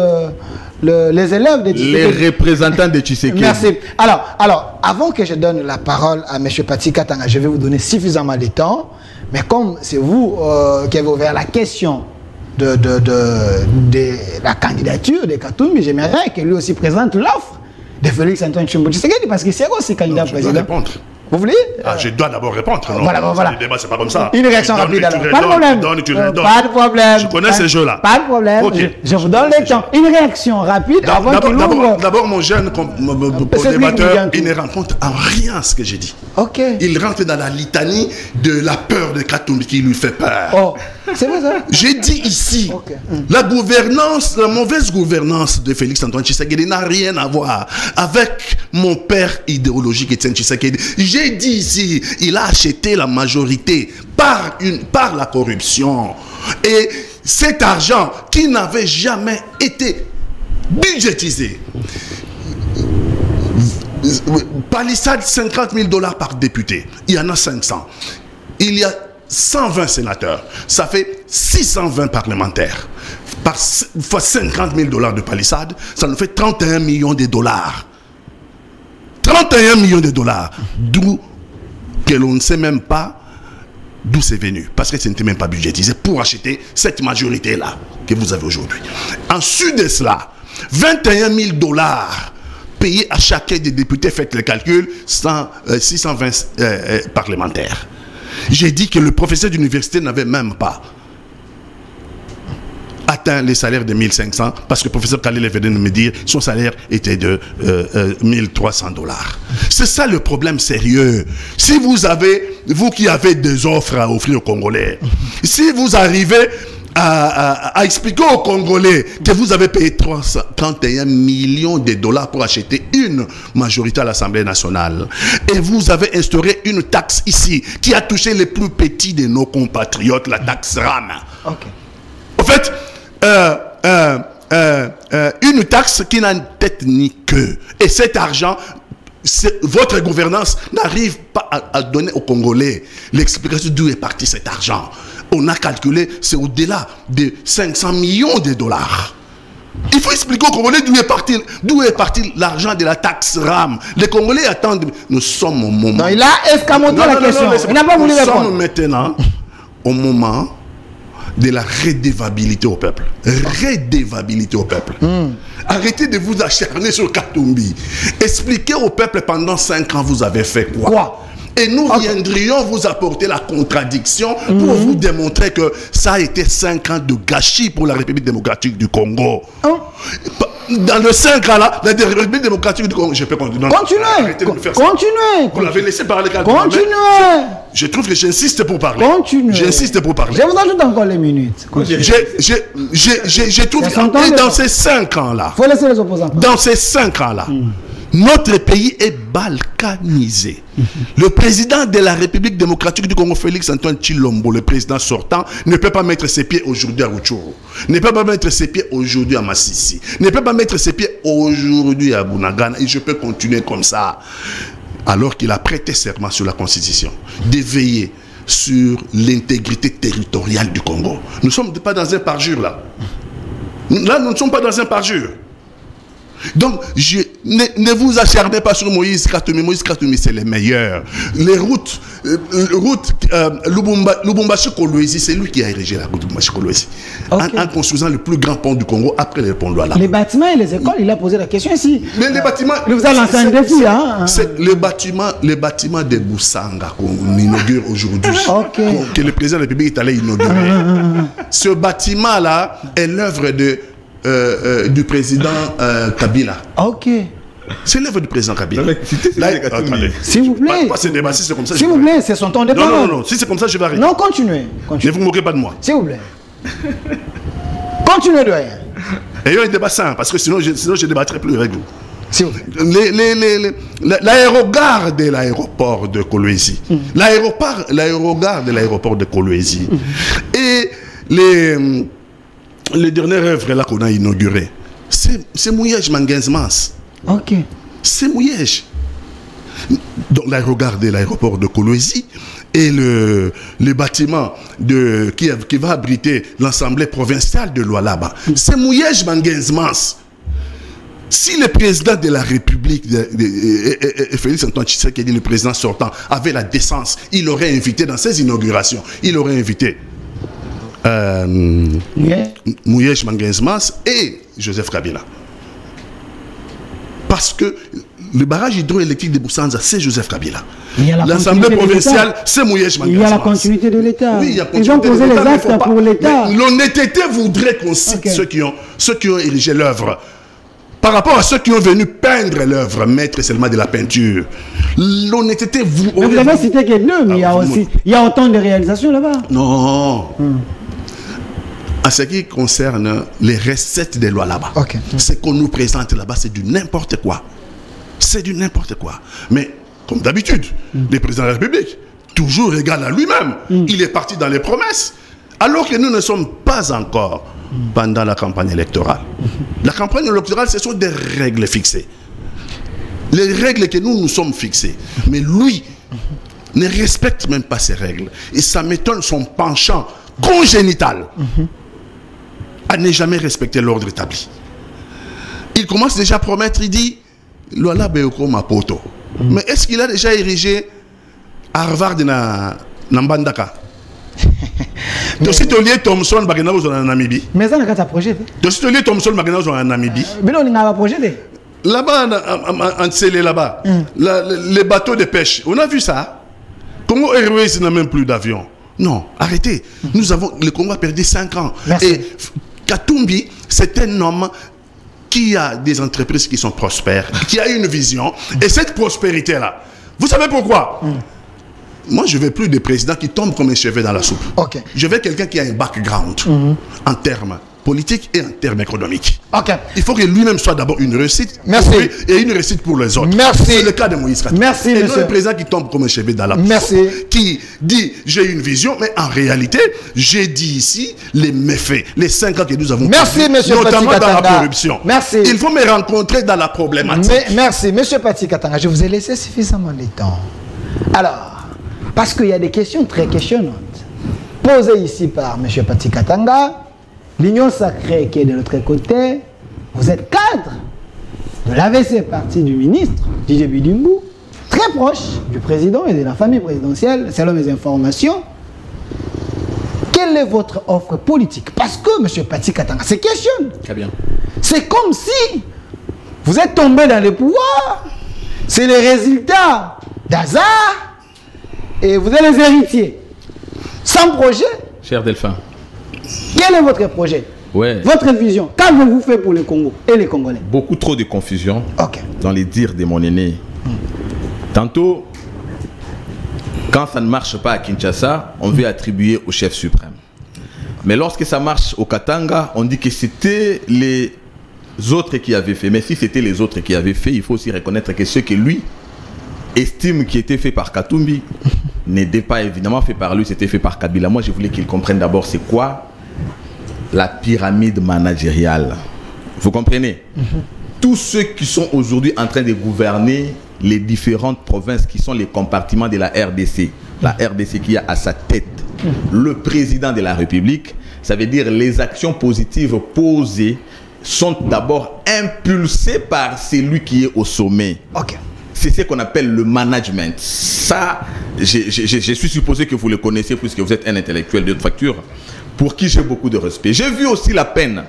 les élèves de Tshisekedi. Les représentants de Tshisekedi. Merci. Alors, avant que je donne la parole à M. Pati Katanga, je vais vous donner suffisamment de temps, mais comme c'est vous qui avez ouvert la question de la candidature de Katumbi, j'aimerais que lui aussi présente l'offre de Félix Antoine Tshilombo Tshisekedi, parce que c'est aussi candidat président. Répondre. Vous voulez? Je dois d'abord répondre. Non? Voilà. Le débat, c'est pas comme ça. Une réaction rapide alors. Pas de problème. Pas de problème. Je connais ces jeux-là. Pas de problème. Okay. Je vous donne le temps. Une réaction rapide avant qu'il ouvre. D'abord, mon jeune débatteur, il ne rencontre en rien ce que j'ai dit. Ok. Il rentre dans la litanie de la peur de Katumbi qui lui fait peur. Oh, c'est vrai ça? J'ai dit ici, la gouvernance, la mauvaise gouvernance de Félix Antoine Tshisekedi n'a rien à voir avec mon père idéologique Étienne Tshisekedi. J'ai dit ici, il a acheté la majorité par la corruption. Et cet argent qui n'avait jamais été budgétisé. Palissade, 50 000 $ par député. Il y en a 500. Il y a 120 sénateurs. Ça fait 620 parlementaires. Fois 50 000 $ de palissade, ça nous fait 31 millions de dollars. 31 millions de dollars. D'où que l'on ne sait même pas d'où c'est venu. Parce que ce n'était même pas budgétisé pour acheter cette majorité-là que vous avez aujourd'hui. Ensuite de cela, 21 000 $ payés à chacun des députés, faites le calcul, 620 parlementaires. J'ai dit que le professeur d'université n'avait même pas atteint les salaires de 1500 parce que le professeur Khalil venait de me dire son salaire était de 1300 $. C'est ça le problème sérieux. Si vous qui avez des offres à offrir aux Congolais, si vous arrivez à expliquer aux Congolais que vous avez payé 31 millions de $ pour acheter une majorité à l'Assemblée nationale et vous avez instauré une taxe ici qui a touché les plus petits de nos compatriotes, la taxe RAM. Okay. En fait, une taxe qui n'a ni tête ni queue. Et cet argent, votre gouvernance n'arrive pas à donner aux Congolais l'explication d'où est parti cet argent. On a calculé, c'est au-delà de 500 millions de $. Il faut expliquer aux Congolais d'où est parti l'argent de la taxe RAM. Les Congolais attendent. Nous sommes au moment. Non, il a escamoté la question. Il n'a pas voulu répondre. Nous sommes maintenant au moment de la redevabilité au peuple. Redevabilité au peuple. Arrêtez de vous acharner sur Katumbi. Expliquez au peuple pendant 5 ans vous avez fait quoi. Et nous viendrions vous apporter la contradiction pour vous démontrer que ça a été 5 ans de gâchis pour la République démocratique du Congo. Dans le 5 ans là, la République démocratique du Congo, je peux continuer. Continuez. Vous l'avez laissé parler. Continuez. Je trouve que j'insiste pour parler. Continuez. J'insiste pour parler. Je vous ajoute encore les minutes. Je trouve que dans ces 5 ans là, faut laisser les opposants. Dans ces 5 ans là, notre pays est balkanisé. Le président de la République démocratique du Congo, Félix Antoine Tshilombo, le président sortant, ne peut pas mettre ses pieds aujourd'hui à Rutshuru, ne peut pas mettre ses pieds aujourd'hui à Massissi, ne peut pas mettre ses pieds aujourd'hui à Bunagana, et je peux continuer comme ça. Alors qu'il a prêté serment sur la Constitution, de veiller sur l'intégrité territoriale du Congo. Nous ne sommes pas dans un parjure là. Là, nous ne sommes pas dans un parjure. Donc, ne vous acharnez pas sur Moïse Katumbi. Moïse Katumbi, c'est le meilleur. Les routes, Lubumbashi-Kolwezi, c'est lui qui a érigé la route Lubumbashi-Kolwezi. En construisant le plus grand pont du Congo après le pont de Lualaba. Les bâtiments et les écoles, il a posé la question ici. Mais les bâtiments... Vous allez lancer un défi, hein? C'est le bâtiment de Boussanga qu'on inaugure aujourd'hui. Que le président de la République est allé inaugurer. Ce bâtiment-là est l'œuvre du président Kabila. C'est l'œuvre du président Kabila. S'il vous plaît. C'est comme ça. S'il vous plaît, c'est son temps de parole. Non. Si c'est comme ça, je vais arrêter. Non, continuez. Ne vous moquez pas de moi. S'il vous plaît. Continuez, doyen. Ayons un débat sain, parce que sinon je ne débattrai plus avec vous. S'il vous plaît. L'aérogare de l'aéroport de Kolwezi. L'aérogare de l'aéroport de Kolwezi. Et les dernières œuvres là qu'on a inaugurées, c'est Mouyej Mangenzmas. C'est Mouyej. Donc l'aérogare de l'aéroport de Kolwezi et le bâtiment qui va abriter l'Assemblée provinciale de Lualaba. C'est Mouyej Mangenzmas. Si le président de la République, Félix Antoine Tshisekedi, le président sortant, avait la décence, il aurait invité dans ses inaugurations, il aurait invité Mouyej Mangenzmas et Joseph Kabila. Parce que le barrage hydroélectrique de Boussanza, c'est Joseph Kabila. L'Assemblée provinciale, c'est Mouyej Mangasmas. Il y a la continuité de l'État. Oui, il y a Ils ont posé les actes pour l'État. L'honnêteté voudrait qu'on cite ceux qui ont érigé l'œuvre. Par rapport à ceux qui ont venu peindre l'œuvre, mettre seulement de la peinture. L'honnêteté vous... Vous avez cité que deux, mais il y a autant de réalisations là-bas. Non. À ce qui concerne les recettes des lois là-bas, ce qu'on nous présente là-bas, c'est du n'importe quoi. C'est du n'importe quoi. Mais, comme d'habitude, le président de la République, toujours égal à lui-même, il est parti dans les promesses. Alors que nous ne sommes pas encore pendant la campagne électorale. La campagne électorale, ce sont des règles fixées. Les règles que nous nous sommes fixées. Mais lui ne respecte même pas ces règles. Et ça m'étonne son penchant congénital à ne jamais respecter l'ordre établi. Il commence déjà à promettre, il dit Lola Beoko Mapoto. Mais est-ce qu'il a déjà érigé Harvard na Mbandaka? Dossier Tolier Thomson Bagana en Namibie. Mais ça n'a pas projet. Dossier Tolier Thomson Bagana en Namibie. Mais on n'a pas projet. Là-bas, en Tsélé, là-bas, les bateaux de pêche, on a vu ça. Congo Airways n'a même plus d'avion. Non, arrêtez. Le Congo a perdu 5 ans. Merci. Et Katumbi, c'est un homme qui a des entreprises qui sont prospères, qui a une vision. Et cette prospérité-là, vous savez pourquoi? Moi, je ne veux plus de présidents qui tombent comme un cheveu dans la soupe. Je veux quelqu'un qui a un background en termes politiques et en termes économiques. Il faut que lui-même soit d'abord une réussite pour lui et une réussite pour les autres. C'est le cas de Moïse Katumbi. Merci, et monsieur. non le président qui tombe comme un cheveu dans la soupe, qui dit j'ai une vision, mais en réalité, j'ai dit ici les méfaits, les 5 ans que nous avons perdu, notamment dans la corruption. Merci. Il faut me rencontrer dans la problématique. Merci, monsieur Pati Katanga. Je vous ai laissé suffisamment de temps. Alors, parce qu'il y a des questions très questionnantes posées ici par monsieur Pati Katanga. L'Union sacrée qui est de l'autre côté, vous êtes cadre de l'AVC parti du ministre, Didier Bidimbu, très proche du président et de la famille présidentielle, selon mes informations. Quelle est votre offre politique? Parce que M. Pati Katanga se questionne. Très bien. C'est comme si vous êtes tombé dans le pouvoir, c'est le résultat d'hasard, et vous êtes les héritiers. Sans projet. Cher Delphin. Quel est votre projet? Votre vision? Qu'avez-vous fait pour le Congo et les Congolais? Beaucoup trop de confusion dans les dires de mon aîné. Tantôt, quand ça ne marche pas à Kinshasa, on veut attribuer au chef suprême. Mais lorsque ça marche au Katanga, on dit que c'était les autres qui avaient fait. Mais si c'était les autres qui avaient fait, il faut aussi reconnaître que ce que lui estime qui était fait par Katumbi n'était pas évidemment fait par lui, c'était fait par Kabila. Moi, je voulais qu'il comprenne d'abord c'est quoi la pyramide managériale. Vous comprenez? Tous ceux qui sont aujourd'hui en train de gouverner les différentes provinces qui sont les compartiments de la RDC, la RDC qui a à sa tête le président de la République, ça veut dire les actions positives posées sont d'abord impulsées par celui qui est au sommet. C'est ce qu'on appelle le management. Ça, je suis supposé que vous le connaissez puisque vous êtes un intellectuel de facture pour qui j'ai beaucoup de respect. J'ai vu aussi la peine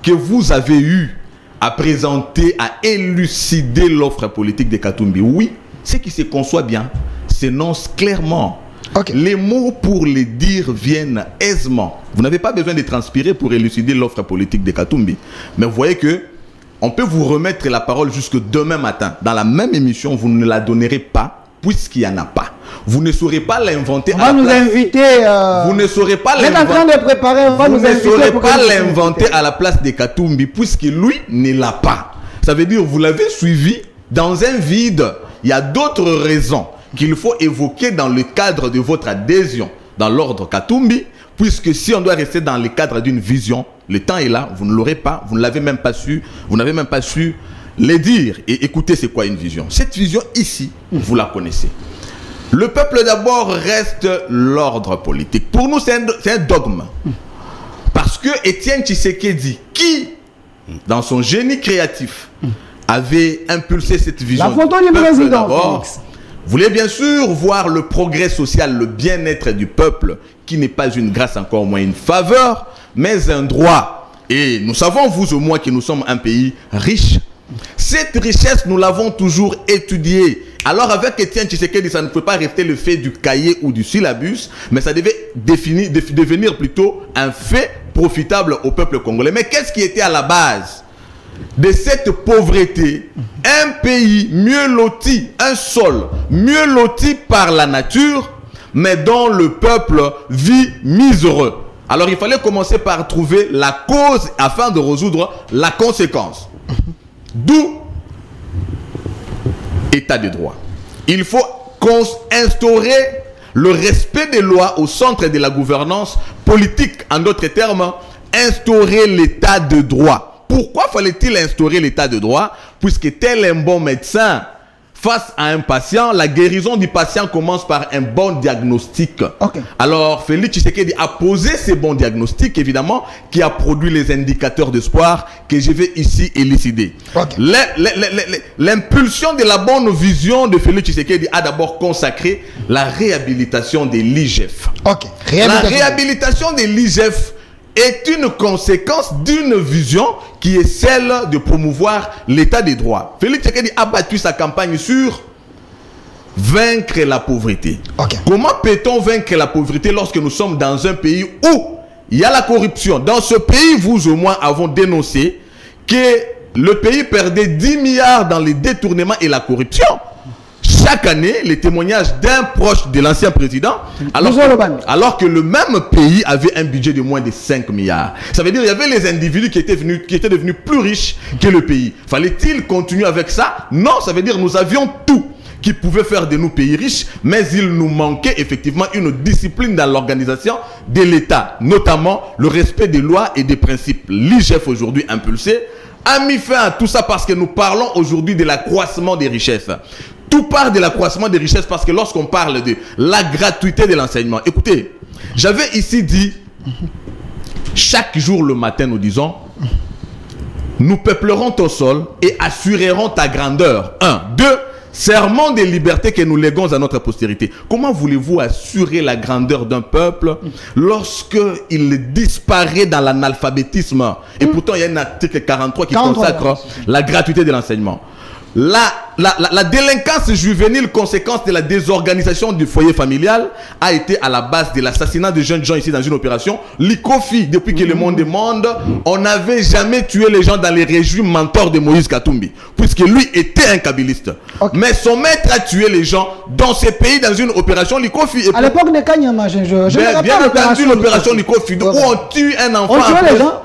que vous avez eue à présenter, à élucider l'offre politique de Katumbi. Oui, ce qui se conçoit bien s'énonce clairement. Les mots pour les dire viennent aisément. Vous n'avez pas besoin de transpirer pour élucider l'offre politique de Katumbi. Mais vous voyez que on peut vous remettre la parole jusque demain matin. Dans la même émission, vous ne la donnerez pas puisqu'il n'y en a pas. Vous ne saurez pas l'inventer. On va nous inviter. Vous ne saurez pas l'inventer. On est en train de préparer. On va nous inviter. Vous ne saurez pas l'inventer à la place de Katumbi puisque lui ne l'a pas. Ça veut dire que vous l'avez suivi dans un vide. Il y a d'autres raisons qu'il faut évoquer dans le cadre de votre adhésion dans l'ordre Katumbi, puisque si on doit rester dans le cadre d'une vision, le temps est là, vous ne l'aurez pas, vous ne l'avez même pas su, vous n'avez même pas su les dire. Et écoutez, c'est quoi une vision? Cette vision ici, vous la connaissez. Le peuple d'abord reste l'ordre politique. Pour nous, c'est un dogme. Parce que Étienne Tshisekedi, qui, dans son génie créatif, avait impulsé cette vision, la photo du président, voulait bien sûr voir le progrès social, le bien-être du peuple, qui n'est pas une grâce, encore moins une faveur, mais un droit. Et nous savons, vous et moi, que nous sommes un pays riche Cette richesse, nous l'avons toujours étudiée. Alors avec Étienne Tshisekedi, ça ne peut pas rester le fait du cahier ou du syllabus, mais ça devait devenir plutôt un fait profitable au peuple congolais. Mais qu'est-ce qui était à la base de cette pauvreté? Un pays mieux loti, un sol mieux loti par la nature, mais dont le peuple vit miséreux. Alors il fallait commencer par trouver la cause afin de résoudre la conséquence. D'où État de droit. Il faut instaurer le respect des lois au centre de la gouvernance politique. En d'autres termes, instaurer l'état de droit. Pourquoi fallait-il instaurer l'état de droit? Puisque tel un bon médecin, face à un patient, la guérison du patient commence par un bon diagnostic. Okay. Alors, Félix Tshisekedi a posé ces bons diagnostics, évidemment, qui a produit les indicateurs d'espoir que je vais ici élucider. Okay. L'impulsion de la bonne vision de Félix Tshisekedi a d'abord consacré la réhabilitation de l'IGF. Okay. La réhabilitation de l'IGF est une conséquence d'une vision qui est celle de promouvoir l'état des droits. Félix Tshisekedi a battu sa campagne sur vaincre la pauvreté. Okay. Comment peut-on vaincre la pauvreté lorsque nous sommes dans un pays où il y a la corruption? Dans ce pays, vous au moins avons dénoncé que le pays perdait 10 milliards dans les détournements et la corruption. Chaque année, les témoignages d'un proche de l'ancien président, alors que le même pays avait un budget de moins de 5 milliards. Ça veut dire qu'il y avait les individus qui étaient devenus plus riches que le pays. Fallait-il continuer avec ça? Non, ça veut dire que nous avions tout qui pouvait faire de nous pays riches, mais il nous manquait effectivement une discipline dans l'organisation de l'État, notamment le respect des lois et des principes. L'IGF aujourd'hui impulsé a mis fin à tout ça parce que nous parlons aujourd'hui de l'accroissement des richesses. Tout part de l'accroissement des richesses parce que lorsqu'on parle de la gratuité de l'enseignement, écoutez, j'avais ici dit, chaque jour le matin nous disons, nous peuplerons ton sol et assurerons ta grandeur. 1. 2. Serment des libertés que nous léguons à notre postérité. Comment voulez-vous assurer la grandeur d'un peuple lorsqu'il disparaît dans l'analphabétisme? Et pourtant, il y a un article 43 qui consacre la gratuité de l'enseignement. La délinquance juvénile, conséquence de la désorganisation du foyer familial, a été à la base de l'assassinat de jeunes gens ici dans une opération. L'ICOFI, depuis que le monde est monde, on n'avait jamais tué les gens dans les régimes mentors de Moïse Katumbi, puisque lui était un kabbyliste. Okay. Mais son maître a tué les gens dans ces pays dans une opération l'ICOFI. À l'époque de Kanyama, bien entendu l'opération l'ICOFI, où on tue un enfant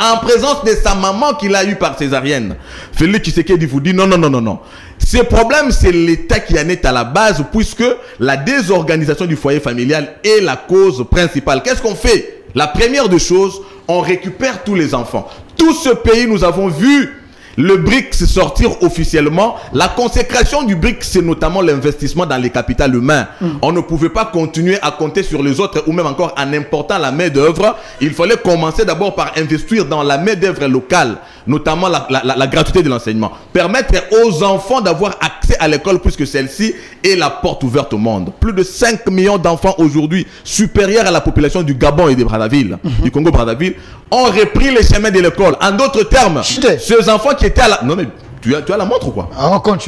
en présence de sa maman qu'il a eu par césarienne. Félix Tshisekedi vous dit non, non, non, non, non. Ce problème, c'est l'État qui en est à la base, puisque la désorganisation du foyer familial est la cause principale. Qu'est-ce qu'on fait? La première des choses, on récupère tous les enfants. Tout ce pays, nous avons vu le BRICS sortir officiellement. La consécration du BRICS, c'est notamment l'investissement dans les capitales humains. On ne pouvait pas continuer à compter sur les autres ou même encore en important la main-d'œuvre. Il fallait commencer d'abord par investir dans la main-d'œuvre locale, notamment la gratuité de l'enseignement. Permettre aux enfants d'avoir accès à l'école puisque celle-ci est la porte ouverte au monde. Plus de 5 millions d'enfants aujourd'hui, supérieurs à la population du Gabon et de Brazzaville, du Congo-Brazzaville, ont repris les chemins de l'école. En d'autres termes, ces enfants qui étaient à la... Non mais tu as la montre ou quoi?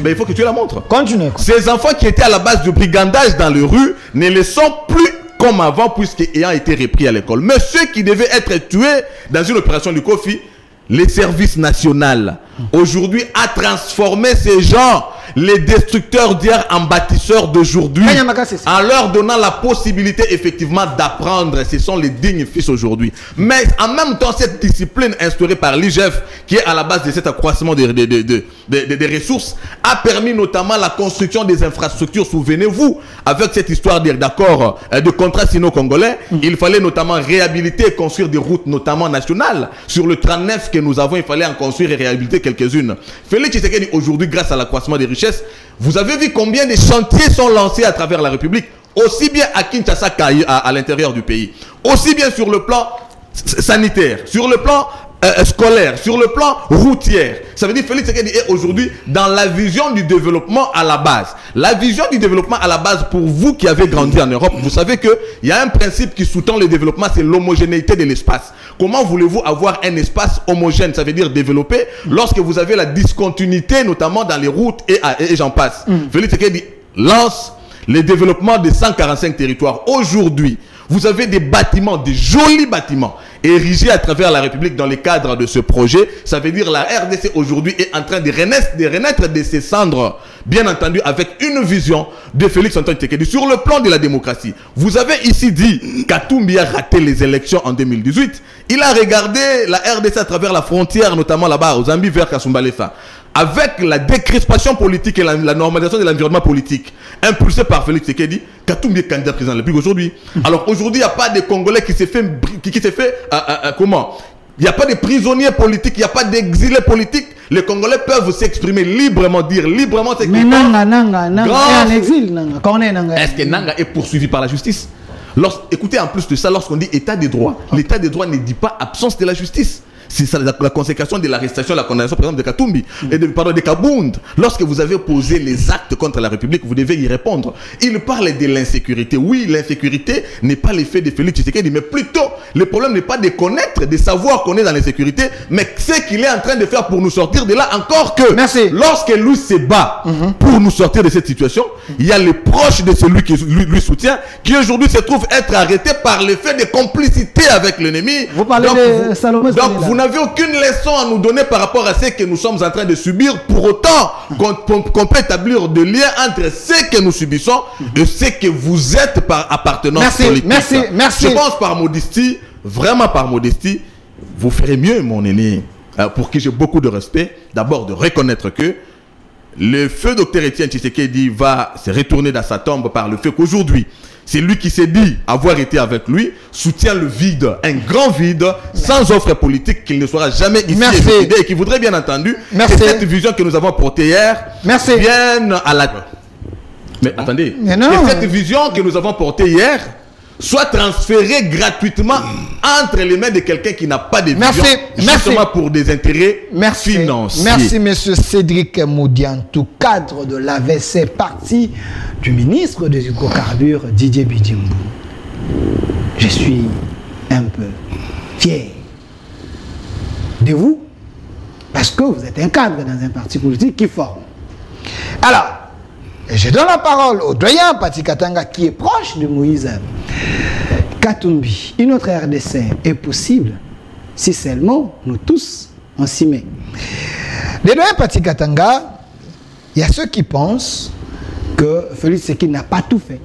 Mais il faut que tu la montres. Continue. Ces enfants qui étaient à la base du brigandage dans les rues ne le sont plus comme avant puisqu'ayant été repris à l'école. Mais ceux qui devaient être tués dans une opération du COFI, les services nationaux aujourd'hui a transformé ces gens, les destructeurs d'hier en bâtisseurs d'aujourd'hui, en leur donnant la possibilité effectivement d'apprendre. Ce sont les dignes fils aujourd'hui. Mais en même temps, cette discipline instaurée par l'IGF, qui est à la base de cet accroissement des ressources, a permis notamment la construction des infrastructures. Souvenez-vous, avec cette histoire d'accord de contrat sino-congolais, il fallait notamment réhabiliter et construire des routes, notamment nationales. Sur le 39 que nous avons, il fallait en construire et réhabiliter quelques-unes. Félix Tshisekedi, aujourd'hui, grâce à l'accroissement des richesses, vous avez vu combien de chantiers sont lancés à travers la République, aussi bien à Kinshasa qu'à l'intérieur du pays, aussi bien sur le plan sanitaire, sur le plan scolaire, sur le plan routier. Ça veut dire Félix Tshisekedi est aujourd'hui dans la vision du développement à la base. La vision du développement à la base, pour vous qui avez grandi en Europe, vous savez qu'il y a un principe qui sous-tend le développement, c'est l'homogénéité de l'espace. Comment voulez-vous avoir un espace homogène, ça veut dire développé, lorsque vous avez la discontinuité, notamment dans les routes et j'en passe. Félix Tshisekedi lance le développement de 145 territoires. Aujourd'hui, vous avez des bâtiments, des jolis bâtiments érigés à travers la République dans le cadre de ce projet. Ça veut dire la RDC aujourd'hui est en train de renaître de ses cendres, bien entendu avec une vision de Félix Antoine Tshisekedi sur le plan de la démocratie. Vous avez ici dit Katumbi a raté les élections en 2018. Il a regardé la RDC à travers la frontière, notamment là-bas, au Zambie vers Kasumbalesa. Avec la décrispation politique et la normalisation de l'environnement politique impulsée par Félix Tshisekedi, Katumbi est candidat président de la République aujourd'hui. Alors aujourd'hui, il n'y a pas de Congolais qui s'est fait, comment? Il n'y a pas de prisonniers politiques, il n'y a pas d'exilés politiques. Les Congolais peuvent s'exprimer librement, dire librement ce qu'ils pensent. Mais Nanga est en exil. Est-ce que Nanga est poursuivi par la justice? Écoutez, en plus de ça, lorsqu'on dit état de droit, l'état de droit ne dit pas absence de la justice. C'est ça la conséquence de l'arrestation, la condamnation par exemple de Katumbi et de Kabound. Lorsque vous avez posé les actes contre la République, vous devez y répondre. Il parle de l'insécurité. Oui, l'insécurité n'est pas l'effet de Félix Tshisekedi, mais plutôt le problème n'est pas de connaître, de savoir qu'on est dans l'insécurité, mais ce qu'il est en train de faire pour nous sortir de là. Encore que lorsque lui se bat pour nous sortir de cette situation, il y a les proches de celui qui lui soutient, qui aujourd'hui se trouvent être arrêtés par le fait de complicité avec l'ennemi. Vous parlez de Salomé. Donc vous n'avez aucune leçon à nous donner par rapport à ce que nous sommes en train de subir. Pour autant qu'on peut établir des liens entre ce que nous subissons et ce que vous êtes par appartenance politique. Merci. Je pense par modestie, vraiment par modestie, vous ferez mieux, mon aîné, pour qui j'ai beaucoup de respect, d'abord de reconnaître que le feu Dr Étienne Tshisekedi va se retourner dans sa tombe par le fait qu'aujourd'hui, c'est lui qui s'est dit avoir été avec lui, soutient le vide, un grand vide, sans offre politique qu'il ne sera jamais ici élucidé et qui voudrait bien entendu que cette vision que nous avons portée hier vienne à la... Mais attendez, que cette vision que nous avons portée hier soit transférée gratuitement entre les mains de quelqu'un qui n'a pas de vision, justement pour des intérêts financiers. Merci, monsieur Cédric Modiantou, cadre de l'AVC, parti du ministre des hydrocarbures, Didier Bidjimbu. Je suis un peu fier de vous, parce que vous êtes un cadre dans un parti politique qui forme. Alors, je donne la parole au doyen Pati Katanga, qui est proche de Moïse Katumbi. Une autre RDC est possible si seulement nous tous on s'y met. Le doyen Pati Katanga, il y a ceux qui pensent que Félix Tshisekedi n'a pas tout fait.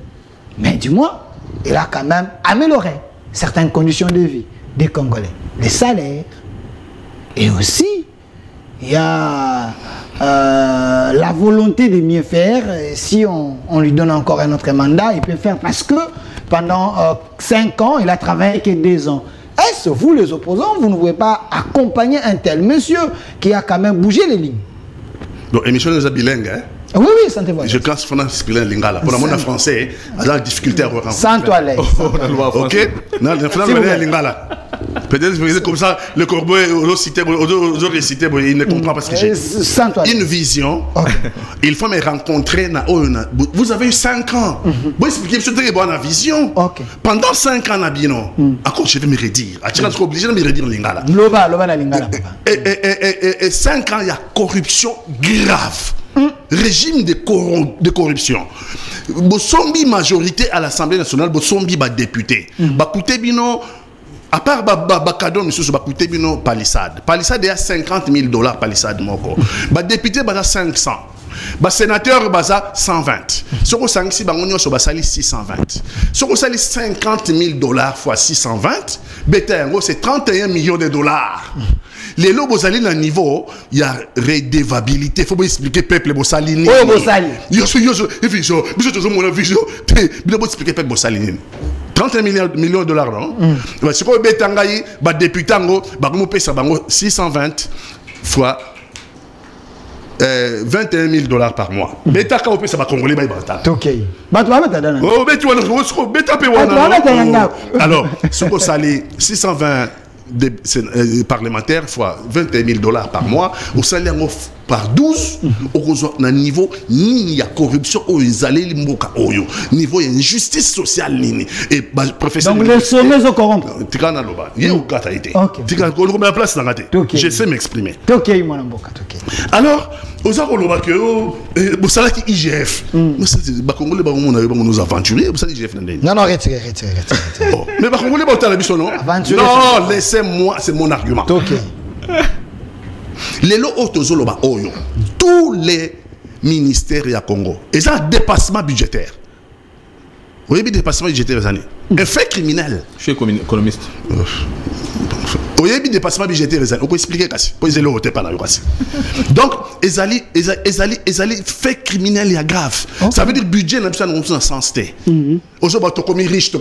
Mais du moins, il a quand même amélioré certaines conditions de vie des Congolais. Les salaires. Et aussi, il y a la volonté de mieux faire. Si on lui donne encore un autre mandat, il peut faire, parce que pendant 5 ans, il a travaillé que 2 ans. Est-ce vous, les opposants, vous ne pouvez pas accompagner un tel monsieur qui a quand même bougé les lignes? Donc, émission de bilingue, hein? Oui, santé-vous. Je classe France bilingue lingala. Pour le monde français, il y a la difficulté à reprendre. Sans-toi à l'aise. Ok? Non, le France lingala. Peut-être comme ça, le corbeau, il ne comprend pas ce que j'ai dit. Une vision, il faut me rencontrer. Vous avez eu 5 ans. Vous expliquez, monsieur, très bonne vision. Pendant 5 ans, encore je vais me redire. Tu es obligé de me redire lingala. Et 5 ans, il y a corruption grave. Régime de corruption. Bosombi majorité à l'Assemblée nationale, Bosombi député. Bakouté bino, à part Bakadon, monsieur, Bakouté bino palissade. Palissade est à $50,000 palissade moko. Député basa 500. Sénateur basa 120. Sur au 5 si bangonio so basali 620. Sur au sali $50,000 fois 620, betengo c'est $31 millions. Les lots bosali dans niveau, il y a redevabilité. Il faut expliquer peuple bosali. Oh bosali. Vision. Expliquer peuple bosali. $31 millions, non? Si vous avez un député, vous 620 fois $21,000 par mois. Beta ka opesa ba congolais ba ibata. OK. Ba tu va dana. Oh beta wana beta pe wana. Alors, si vous salez 620 parlementaires fois 21 000 $ par mois, au salaire par 12, au niveau ni corruption, au niveau injustice sociale. Et professeur. Donc les sommets sont corrompus. Je sais m'exprimer. Alors, aux Aroloba que vous savez que IGF, nous aventuriers, vous savez IGF. Non, non, retirez. Mais non, laissez-moi, c'est mon argument. Les lots autozoloba oyo, tous les ministères à Congo, ils ont un dépassement budgétaire. Vous voyez, dépassement budgétaire, un fait criminel. Je suis économiste. Vous voyez, dépassement budgétaire, on peut expliquer ça. Donc, ils allaient fait criminel et grave. Ça veut dire budget n'a pas de sens. Aujourd'hui, tu es riche,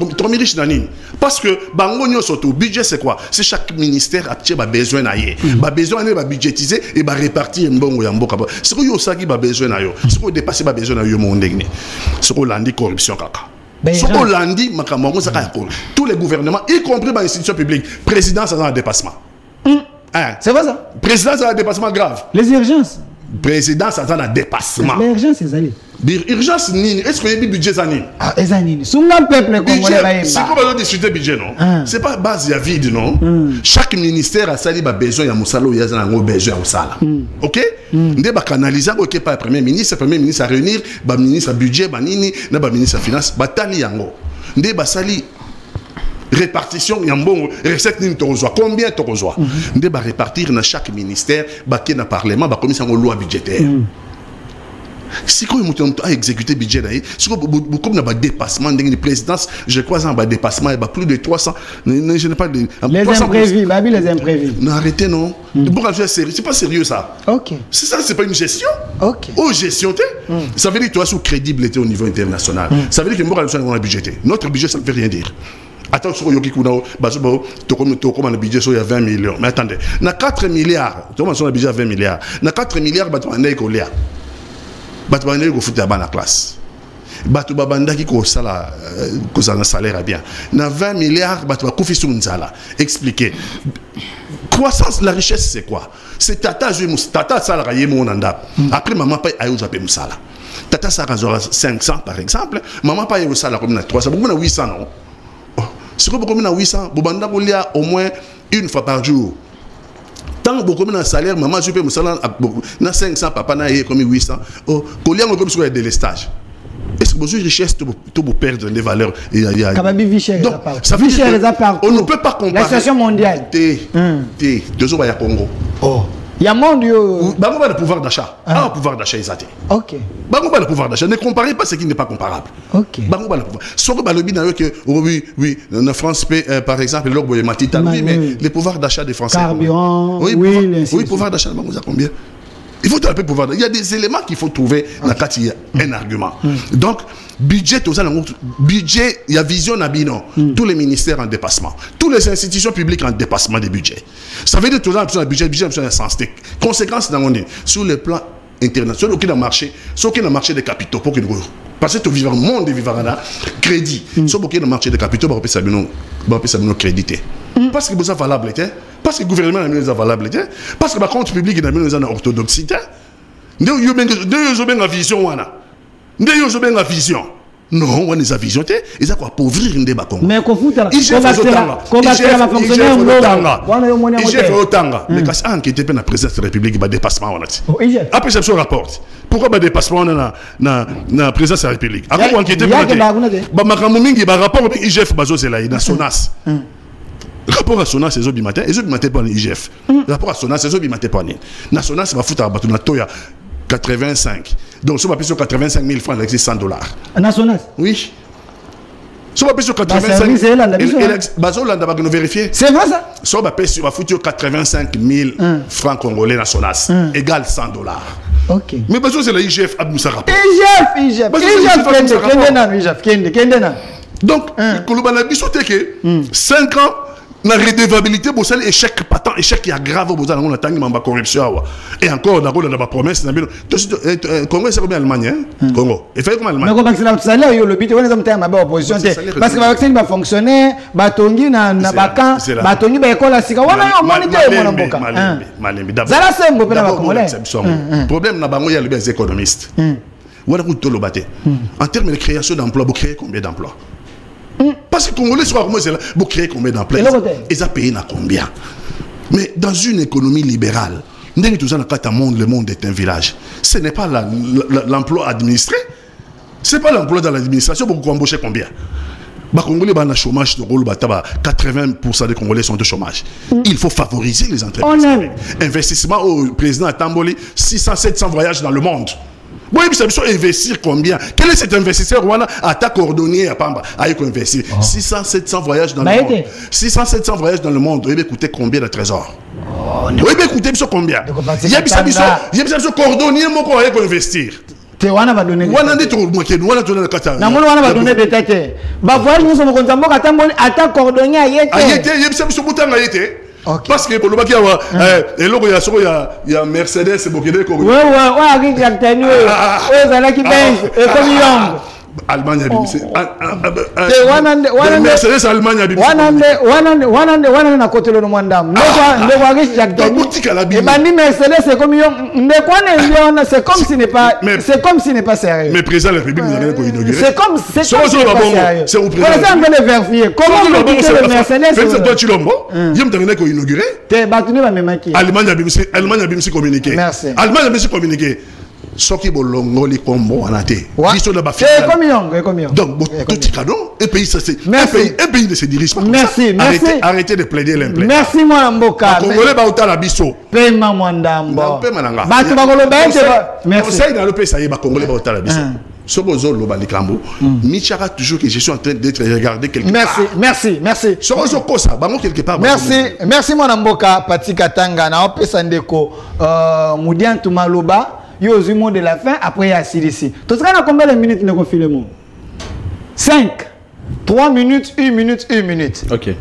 parce que le budget, c'est quoi? C'est chaque ministère a besoin de besoin de budgétiser et de répartir. C'est ce qui a besoin de ce qui dépasse besoin de ce qui a corruption. Tous les gouvernements, y compris les institutions publiques, présidence a un dépassement. C'est vrai ça? Présidence a un dépassement grave. Les urgences. Présidence a un dépassement. L'urgence, c'est allé. Urgence, est-ce qu'il y a des budgets années? Ah, les années. Sous le peuple congolais. C'est comme on discuter budget, non? C'est pas base, il y a vide, non? Chaque ministère a sali besoin, il y a Moussalo, il y a besoin au sala. Ok? On va canaliser, ok, par le premier ministre à réunir, le ministre budget, le ministre finance, batali yango. On va sali répartition, il y a un bon recette, combien tu reçois? On va répartir dans chaque ministère, dans le parlement, dans la commission de loi budgétaire. Si on a exécuté le budget, si on a un dépassement de la présidence, je crois qu'il y a un dépassement, il y a plus de 300. Je n'ai pas de. Les imprévus, les imprévus. Non, arrêtez, non. C'est pas sérieux ça. Ok. C'est ça, c'est pas une gestion. Ok. Oh, gestion, ça veut dire que tu as sous crédibilité au niveau international. Ça veut dire que nous avons un budget. Notre budget, ça ne veut rien dire. Attends, sur Yoki Kunao, comme le budget, il y a 20 millions. Mais attendez, il y a 4 milliards. Tu vois, on a un budget à 20 milliards. Il y a 4 milliards, on a un écolier. Batu bande ko futa ba na classe batu babanda ki ko sala ko za na salaire bien na 20 milliards batu ba kufi sur nzala expliquer croissance la richesse c'est quoi? C'est tata sala ye mon anda après maman paye ayo za pe musala tata sala 500 par exemple maman paye au sala comme na 300 beaucoup na 800 non c'est comme na 800 bobanda ko lia au moins une fois par jour. Tant beaucoup de salaire, maman, je peux me salaire na 500, papa na comme 800. Oh, collier comme sur des stages. Est-ce que besoin de richesse tout pour perdre les valeurs? Donc, ça veut dire on ne peut pas comparer. La situation mondiale. Deux autres, il y a Congo. Oh. Il y a monde. Bango a le pouvoir d'achat. Ah, pouvoir d'achat, ils ont. Ok. Bango a le pouvoir d'achat. Ne comparez pas ce qui n'est pas comparable. Ok. Bango a le pouvoir. Sauf que le lobby n'a que oui, en France, par exemple, l'orbe est matita. Oui, mais les pouvoirs d'achat des Français. Carburant. Oui, pouvoir d'achat, Bango a combien? Il faut taper pouvoir. Il y a des éléments qu'il faut trouver dans il y a un argument. Donc, budget, budget, il y a vision Nabino. Tous les ministères en dépassement. Toutes les institutions publiques en dépassement des budgets. Ça veut dire que tout le budget a un sens. Conséquence dans sur le plan international, aucun marché, des capitaux pour que nous. Parce que tu vivre le monde vivre là, crédit. Sur aucun marché des capitaux, on peut s'abonner crédité. Parce que vous avez valable, parce que le gouvernement est valable, parce que le compte public est en orthodoxie. Nous avons une vision. Nous avons une vision. Non, on a une vision. Ils ont appauvrir une débat. Mais qu'on fout la mais quand on enquête la présidence de la République, il y a dépassement. Après, c'est ce rapport. Pourquoi il y a dépassement dans la présidence de la République? Après, on enquête, il y a un rapport avec IGF, dans SONAS. Rapport à SONAS, c'est Zobi Matin, et Zobi Matin pas l'IGF. Rapport à SONAS, c'est Zobi Matin pas l'IGF. Na SONAS, va foutre à battre na Toya 85. Donc, si on va payer sur 85 000 francs, il existe 100 $. Na SONAS? Oui. Si on va payer sur 85 000 francs, nous vérifier. C'est vrai ça? Si on va payer sur 85 000 francs congolais na SONAS, égale 100 $. Ok. Mais parce que c'est l'IGF, Abmoussa rapport. IGF, donc, Kouloubana Bissou, 5 ans, La redevabilité, vous savez, échec patent, échec qui aggrave, vous savez, on a tangi mamba corruption. Et encore, on a la promesse, Congo, c'est combien Allemagne, hein? Congo. Et fait comme Allemagne. Mais comment c'est salaire, le but, on est en termes de opposition. Parce que le vaccin va fonctionner, batongi na bakan, batongi ba école à Sika. On a monité, mon amboka. Zala sembo, pe na ba congolais. Problème, na bango, il y a les économistes. On a tout le bâté. En termes de création d'emplois, vous créez combien d'emplois? Parce que les Congolais sont là, vous créez combien d'emplois? Ils ont payé combien? Mais dans une économie libérale, le monde est un village. Ce n'est pas l'emploi administré. Ce n'est pas l'emploi dans l'administration. Vous embauchez combien? Les Congolais sont au chômage. 80% des Congolais sont au chômage. Il faut favoriser les entreprises. Investissement au président Tamboli, 600-700 voyages dans le monde. Oui, mais ça veut investir combien? Quel est cet investisseur Rwanda à ta coordonner à Pamba? À investir 600-700 voyages dans le monde. 600-700 voyages dans le monde. Il va coûter combien de trésors? Il va coûter combien? Il y a besoin coordonner mon corps pour investir. Wana va donner. Wana dit trop moi qui wana donner le kata. Na wana va donner des têtes. Ba voyage nous sommes contents mo kata mboli ata coordonner ayete. Ayete, il y a besoin butanga ayete. Parce que pour le bac il y a Mercedes et Bokede. Ouais, avec Jacques-Tenu. Oh, ça là qui pèse. Et comme Young. Allemagne a bimé. Mercedes Allemagne a bimé. Wana na côté le Mwandam. Ne voit riche Jacques-Tenu. Et bandi Mercedes c'est comme Young. Ne connaît c'est comme s'il n'est pas. C'est comme s'il n'est pas sérieux. Mais président de la République nous a rien qu'on inauguré. C'est comme c'est sérieux. C'est au président. Par exemple, le vérifier. Comment on peut quitter le Mercedes? C'est toi tu l'homme. Il me donné qu'on inauguré. T'es battu va me maquiller. Allemagne a bimé communiqué. Merci. Allemagne a bimé communiqué. Soki bolongo li kombo anate. C'est comme Young. Donc tout cadeau et pays ça c'est un pays ne se dirige pas comme ça. Merci. Arrêtez de plaider l'implet. Merci moi Mboka. Congolais ba utala biso. Pema Mwandambo. Pema nanga. Ba tu ba koloba merci. Conseil dans le pays ça y ba Congolais ba utala biso. Sokozo loba likambo. Michara toujours que je suis en train d'être regardé quelque part. Merci. Sokozo kosa bango quelque part. Merci moi Mboka Pati Katanga na opesa ndeko Mudiantu Maloba. Il y a eu mot de la fin, après il y a CDC. Tout ça, on a combien de minutes de confinement? 5. 3 minutes, 1 minute, 1 minute. Ok.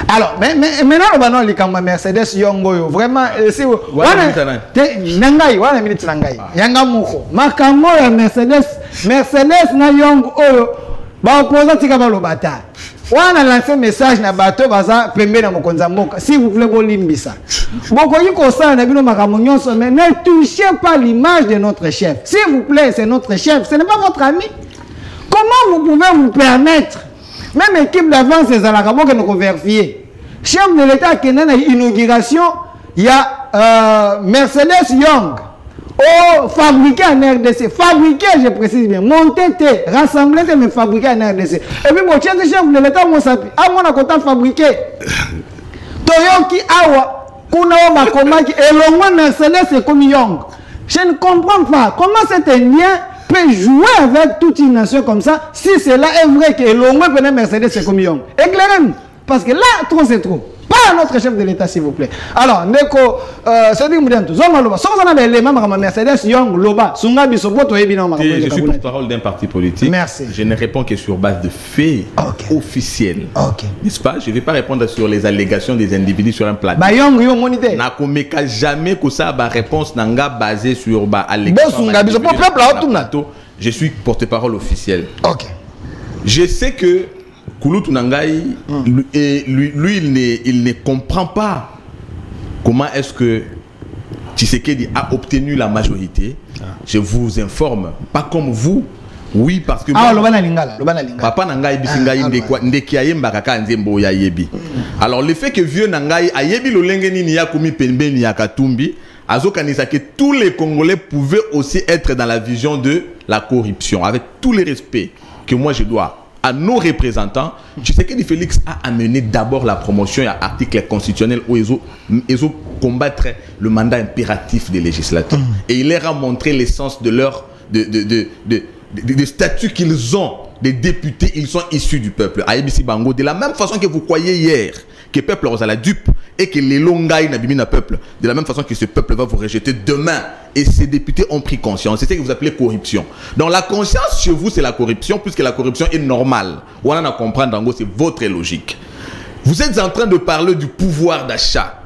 Alors, mais maintenant, on va dire que Mercedes Yongo, vraiment, c'est où? Nangai, voilà minute Nangai. Yanga Mouko. Makambo ya Mercedes na Yongo, ba opposant tika lo bata. On a lancé un message na bateau baza pembe na mokonza mboka. S'il vous plaît, bolimbisa. Boko yiko sa na bino makamonyo so mais ne touchez pas l'image de notre chef. S'il vous plaît, c'est notre chef, ce n'est pas votre ami. Comment vous pouvez vous permettre? Même équipe d'avance c'est la ramon que nous vérifier. Chef de l'État qui est dans l'inauguration, il y a Mercedes Young. Oh, fabriqué en RDC. Fabriqué, je précise bien. Monté, rassemblé, mais fabriqué en RDC. Et puis, mon chef de l'État, moi, ça a mon content fabriqué. Toyoki Awa, Kunawa Makomaki, et le moins Mercedes, c'est comme Young. Je ne comprends pas comment cet Indien peut jouer avec toute une nation comme ça, si cela est vrai que le moins peut Mercedes, c'est comme Young. Éclairez-nous. Parce que là, trop, c'est trop. Pas notre chef de l'État, s'il vous plaît. Alors, Neko, c'est dit que Zonga Loba, sans qu'on a les mêmes Mercedes, Young, Loba, Sunga Bisoboto et Binan. Je suis porte-parole d'un parti politique. Merci. Je ne réponds que sur base de faits officiels. N'est-ce pas? Je ne vais pas répondre sur les allégations des individus sur un plateau. Young, Young, monité. N'a jamais que ça, ma réponse n'a basée sur allégations. Je suis porte-parole officielle. Je sais que Kouloutou Nangaï, lui, il ne comprend pas comment est-ce que Tshisekedi a obtenu la majorité. Je vous informe, pas comme vous. Oui, parce que... Papa Nangaï bisingaï ndekiaye mbakaka nzembo ya yebi. Alors le fait que vieux Nangaï a yebi lo lengeni ni yakoumi penbe ni yakatumbi, azokanisa que tous les Congolais pouvaient aussi être dans la vision de la corruption, avec tous les respects que moi je dois à nos représentants. Je sais que Félix a amené d'abord la promotion à l'article constitutionnel où ils ont combattre le mandat impératif des législateurs. Et il leur a montré l'essence de leur de statut qu'ils ont. Des députés, ils sont issus du peuple. À ABC Bango, de la même façon que vous croyez hier que le peuple a la dupe et que les Longaï n'abîment le peuple, de la même façon que ce peuple va vous rejeter demain. Et ces députés ont pris conscience. C'est ce que vous appelez corruption. Donc la conscience chez vous, c'est la corruption, puisque la corruption est normale. On en a compris, c'est votre logique. Vous êtes en train de parler du pouvoir d'achat.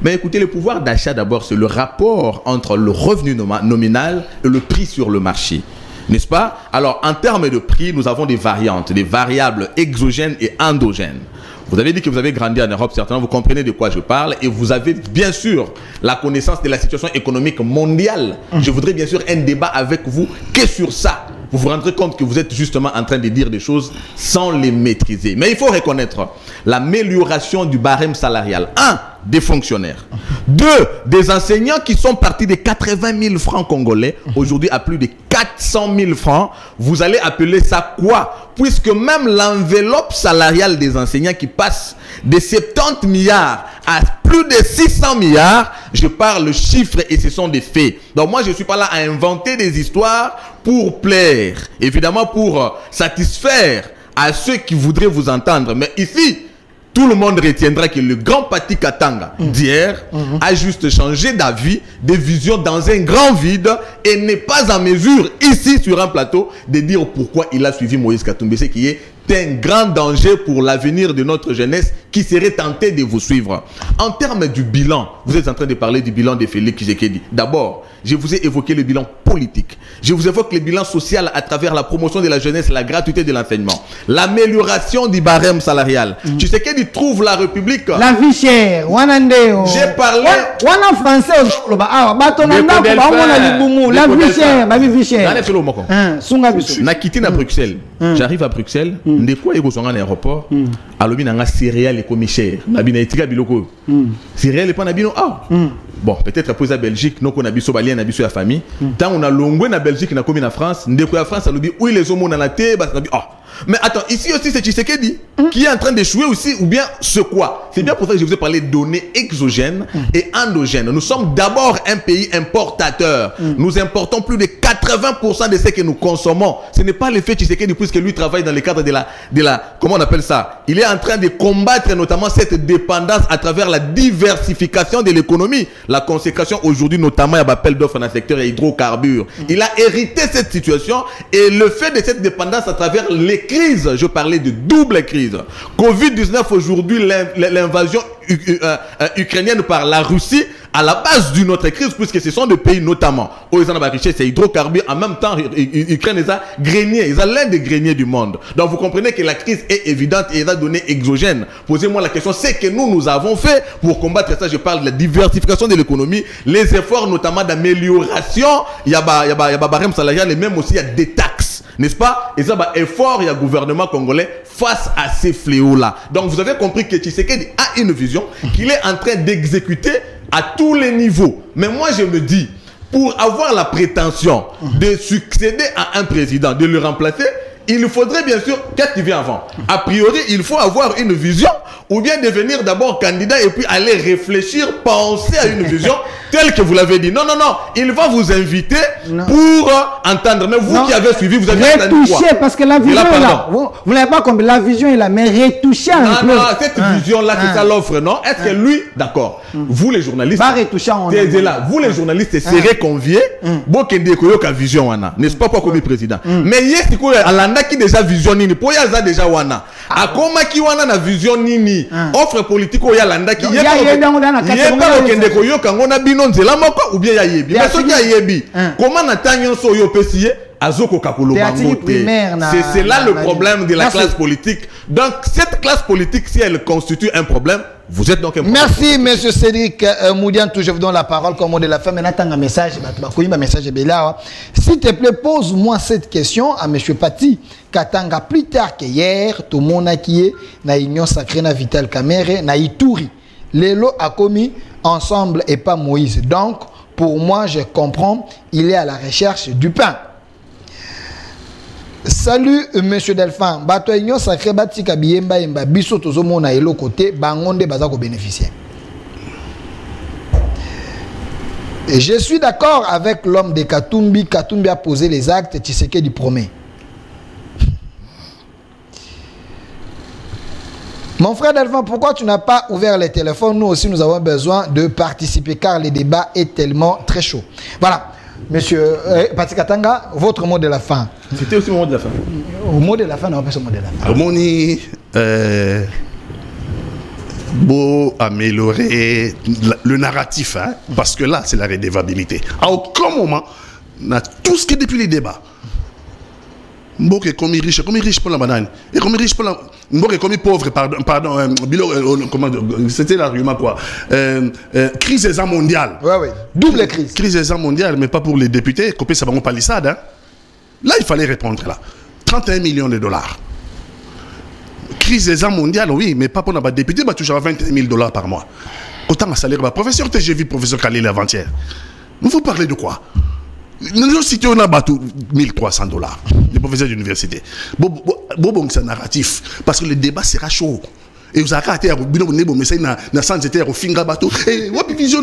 Mais écoutez, le pouvoir d'achat d'abord, c'est le rapport entre le revenu nominal et le prix sur le marché. N'est-ce pas? Alors, en termes de prix, nous avons des variantes, des variables exogènes et endogènes. Vous avez dit que vous avez grandi en Europe, certainement, vous comprenez de quoi je parle et vous avez bien sûr la connaissance de la situation économique mondiale. Je voudrais bien sûr un débat avec vous que sur ça. Vous vous rendrez compte que vous êtes justement en train de dire des choses sans les maîtriser. Mais il faut reconnaître l'amélioration du barème salarial. 1, des fonctionnaires. 2, des enseignants qui sont partis de 80 000 francs congolais, aujourd'hui à plus de 400 000 francs. Vous allez appeler ça quoi? Puisque même l'enveloppe salariale des enseignants qui passe de 70 milliards à plus de 600 milliards, je parle le chiffre et ce sont des faits. Donc moi je ne suis pas là à inventer des histoires pour plaire, évidemment pour satisfaire à ceux qui voudraient vous entendre. Mais ici, tout le monde retiendra que le grand Pati Katanga d'hier a juste changé d'avis, de vision dans un grand vide et n'est pas en mesure, ici sur un plateau, de dire pourquoi il a suivi Moïse Katumbi, ce qui est un grand danger pour l'avenir de notre jeunesse qui serait tentée de vous suivre. En termes du bilan, vous êtes en train de parler du bilan de Félix Tshisekedi. D'abord, je vous ai évoqué le bilan politique. Je vous évoque le bilan social à travers la promotion de la jeunesse, la gratuité de l'enseignement, l'amélioration du barème salarial. Tshisekedi trouve la République. La vie chère. J'ai parlé. En français, la vie chère. La vie chère. Na quitté na Bruxelles. J'arrive à Bruxelles. De quoi il y a un aéroport? Alors, il y a un céréales comme cher. Il y a un céréales pas nabino. Bon, peut-être après la Belgique, nous on a biso balien na biso la famille. Tant on a longé na Belgique na comme na France, ndeko la France a dit oui les hommes on a la tête, mais attends, ici aussi c'est Tshisekedi qui est en train d'échouer aussi ou bien ce quoi? C'est bien pour ça que je vous ai parlé de données exogènes et endogènes. Nous sommes d'abord un pays importateur. Nous importons plus de 80% de ce que nous consommons. Ce n'est pas l'effet Tshisekedi puisque lui travaille dans le cadre de la comment on appelle ça? Il est en train de combattre notamment cette dépendance à travers la diversification de l'économie. La consécration aujourd'hui, notamment, il y a l'appel d'offres dans le secteur des hydrocarbures. Il a hérité cette situation et le fait de cette dépendance à travers les crises, je parlais de double crise. Covid-19 aujourd'hui, l'invasion ukrainienne par la Russie à la base d'une autre crise, puisque ce sont des pays notamment où ils ont la richesse, c'est hydrocarbures, en même temps, Ukraine est un grenier, ils ont l'un des greniers du monde. Donc vous comprenez que la crise est évidente et elle a donné exogène. Posez-moi la question, c'est que nous avons fait pour combattre ça. Je parle de la diversification de l'économie, les efforts notamment d'amélioration, il y a barème salarial et même aussi il y a des taxes, n'est-ce pas? Et ça, effort, il y a gouvernement congolais face à ces fléaux-là. Donc vous avez compris que Tshisekedi a une vision qu'il est en train d'exécuter à tous les niveaux. Mais moi, je me dis, pour avoir la prétention de succéder à un président, de le remplacer, il faudrait bien sûr, qu'est-ce qui vient avant? A priori, il faut avoir une vision ou bien devenir d'abord candidat et puis aller réfléchir, penser à une vision telle que vous l'avez dit. Non, non, non, il va vous inviter pour entendre. Mais vous qui avez suivi, vous avez retouché parce que la vision est là. Vous n'avez pas compris, la vision est là, mais retoucher un peu. Non, cette vision-là, c'est ça l'offre, non? Est-ce que lui, d'accord, vous les journalistes, vous les journalistes serez conviés, bon qu'il y ait une vision, n'est-ce pas, pas comme président. Mais il y a qui déjà vision nini, pour y a déjà wana. A comment qui wana na vision nini, offre politique ou y a landa qui y a pas okende ko yo kango na bino nzela moko ou bien ya yebi. Mais ce qui a yebi, comment na tanyon so yo pesier azoko kakolo bango te. C'est là le problème de la classe politique. Donc cette classe politique, si elle constitue un problème, vous êtes donc un problème. Merci monsieur Cédric Moudiantou, je vous donne la parole comme mot de la fin. Maintenant un message, s'il te plaît, pose-moi cette question à monsieur Pati Katanga plus tard que hier, tout le monde a qui est na Union Sacrée na Vital Kamerhe na Ituri. Lelo a commis ensemble et pas Moïse. Donc pour moi, je comprends, il est à la recherche du pain. Salut monsieur Delphin. Bato Union Sacrée Batika Biemba Emba Biso tozomo na elo côté bangonde bazako bénéficier. Et je suis d'accord avec l'homme de Katumbi. Katumbi a posé les actes, Tshisekedi promet. Mon frère Delphin, pourquoi tu n'as pas ouvert les téléphones? Nous aussi, nous avons besoin de participer car le débat est tellement très chaud. Voilà. Monsieur Pati Katanga, votre mot de la fin. C'était aussi mon mot de la fin. Au mot de la fin, on appelle ce mot de la fin. Harmonie, beau améliorer le narratif, hein, parce que là, c'est la redevabilité. À aucun moment, on a tout ce qui est depuis les débats. Mboke comme riche pour la banane. Et comme riche pour la... Mboke comme pauvre, pardon, c'était l'argument quoi. Crise mondiale. Oui. Double crise. Crise mondiale, mais pas pour les députés. Copé ça va palissade. Hein. Là, il fallait répondre là. 31 millions de dollars. Crise mondiale, oui, mais pas pour les députés, bah toujours 21 000 dollars par mois. Autant un salaire, bah, professeur, j'ai vu professeur Khalil avant-hier. Vous parlez de quoi? Nous avons cité on a battu 1300 dollars, les professeurs d'université. Bon, c'est un narratif, parce que le débat sera chaud. Et vous avez raté, mais c'est un sens de au finga bateau. Et vision,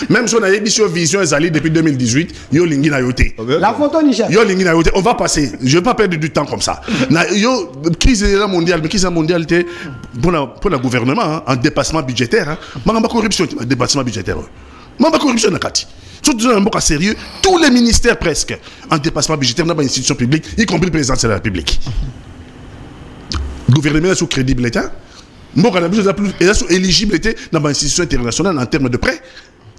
même si on a émission vision, depuis 2018, yo lingi na yote. La photo Niger. Yo lingi na yote. On va passer. Je ne vais pas perdre du temps comme ça. Yo crise mondiale, mais crise mondiale pour le gouvernement, en dépassement budgétaire. Manga corruption, dépassement budgétaire. Manga corruption na kati. Surtout dans un cas sérieux, tous les ministères presque en dépassement budgétaire dans les institutions publiques, y compris le président de la République. Le gouvernement est sous crédibilité. Moi, on a besoin de sous éligibilité dans les institutions internationales en termes de prêts.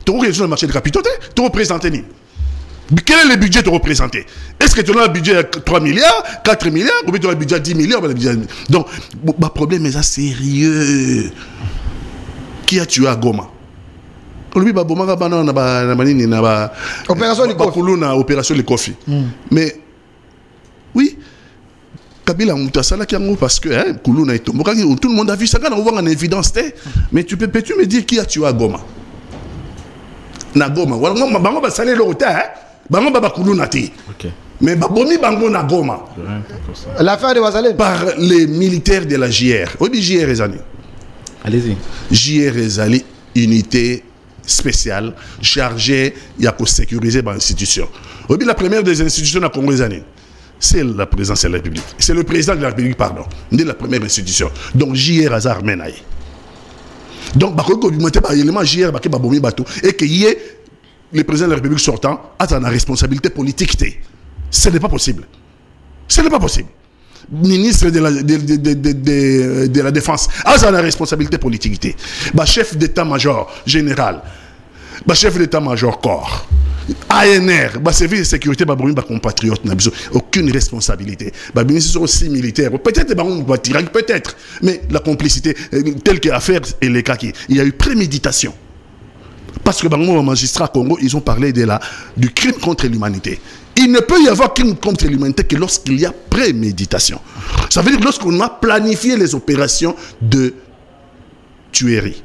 Tu as dans le marché de capitaux, tu représentes. Quel est le budget que tu représentes? Est-ce que tu as un budget à 3 milliards, 4 milliards, ou tu as un budget à 10 milliards? Donc, le problème est sérieux. Qui a tué à Goma? Opération les Kofi. Mais oui, Kabila parce que Koulouna est tombé. Tout le monde a vu ça, on voit en évidence. Mais peux-tu me dire qui a tué à Goma? Na Goma. On va saler l'hôtel. Mais Babomi Bango na Goma. L'affaire de Wazalène. Par les militaires de la JR. Oui, JR Ezali. Allez-y. JR Ezali, unité spéciale chargée de sécuriser l'institution. La première des institutions de la Congo, c'est la présidence de la République. C'est le président de la République, pardon. C'est la première institution. Donc, JR Hazard Menaï. Donc, et qu'il y ait le président de la République sortant à la responsabilité politique. Ce n'est pas possible. Ce n'est pas possible. Ministre de la Défense, à la responsabilité politique. Chef d'état-major général, chef d'état-major corps, ANR, service de sécurité, compatriotes, aucune responsabilité. Ministre aussi militaire, peut-être, mais la complicité, telle que l'affaire et les cas, il y a eu préméditation. Parce que les magistrats Congo, ils ont parlé du crime contre l'humanité. Il ne peut y avoir crime contre l'humanité que lorsqu'il y a préméditation. Ça veut dire que lorsqu'on a planifié les opérations de tuerie.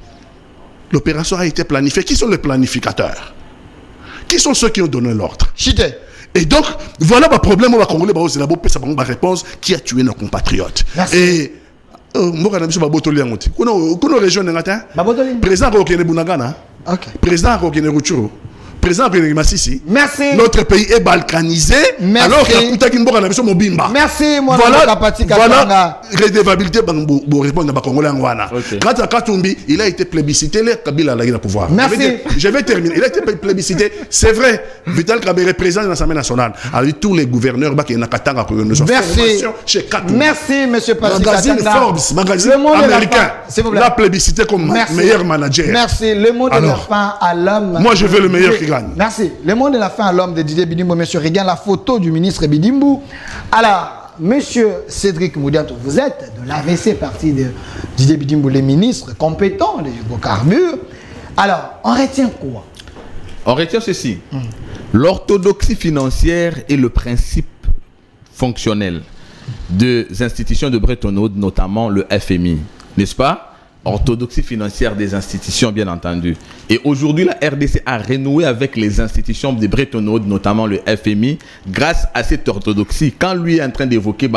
L'opération a été planifiée. Qui sont les planificateurs? Qui sont ceux qui ont donné l'ordre? Et donc, voilà le problème au Congolais, c'est la réponse qui a tué nos compatriotes. Merci. Et président président président Massissi. Merci. Notre pays est balkanisé. Merci. Alors que Mobimba. Merci, moi. Voilà. Redevabilité, répondre à Congolais Angwana. Quand Katumbi, il a été plébiscité, Kabila a le pouvoir. Merci. Je vais terminer. Il a été plébiscité. C'est vrai. Vital Kabila représente l'Assemblée nationale. Avec tous les gouverneurs qui ont Katanga. Merci. Merci, monsieur Patrick. Magazine Forbes, magazine américain. La plébiscité comme meilleur manager. Merci. Le mot de la fin à l'homme. Moi, je veux le meilleur qui gagne. Merci. Le mot de la fin à l'homme de Didier Bidimbo. Monsieur, regarde la photo du ministre Bidimbo. Alors, monsieur Cédric Moudiato, vous êtes de l'AVC, parti de Didier Bidimbo, les ministres compétents des hydrocarbures. Alors, on retient quoi? On retient ceci. L'orthodoxie financière et le principe fonctionnel des institutions de Bretton Woods, notamment le FMI. N'est-ce pas? Orthodoxie financière des institutions, bien entendu. Et aujourd'hui, la RDC a renoué avec les institutions de Bretton Woods, notamment le FMI, grâce à cette orthodoxie. Quand lui est en train d'évoquer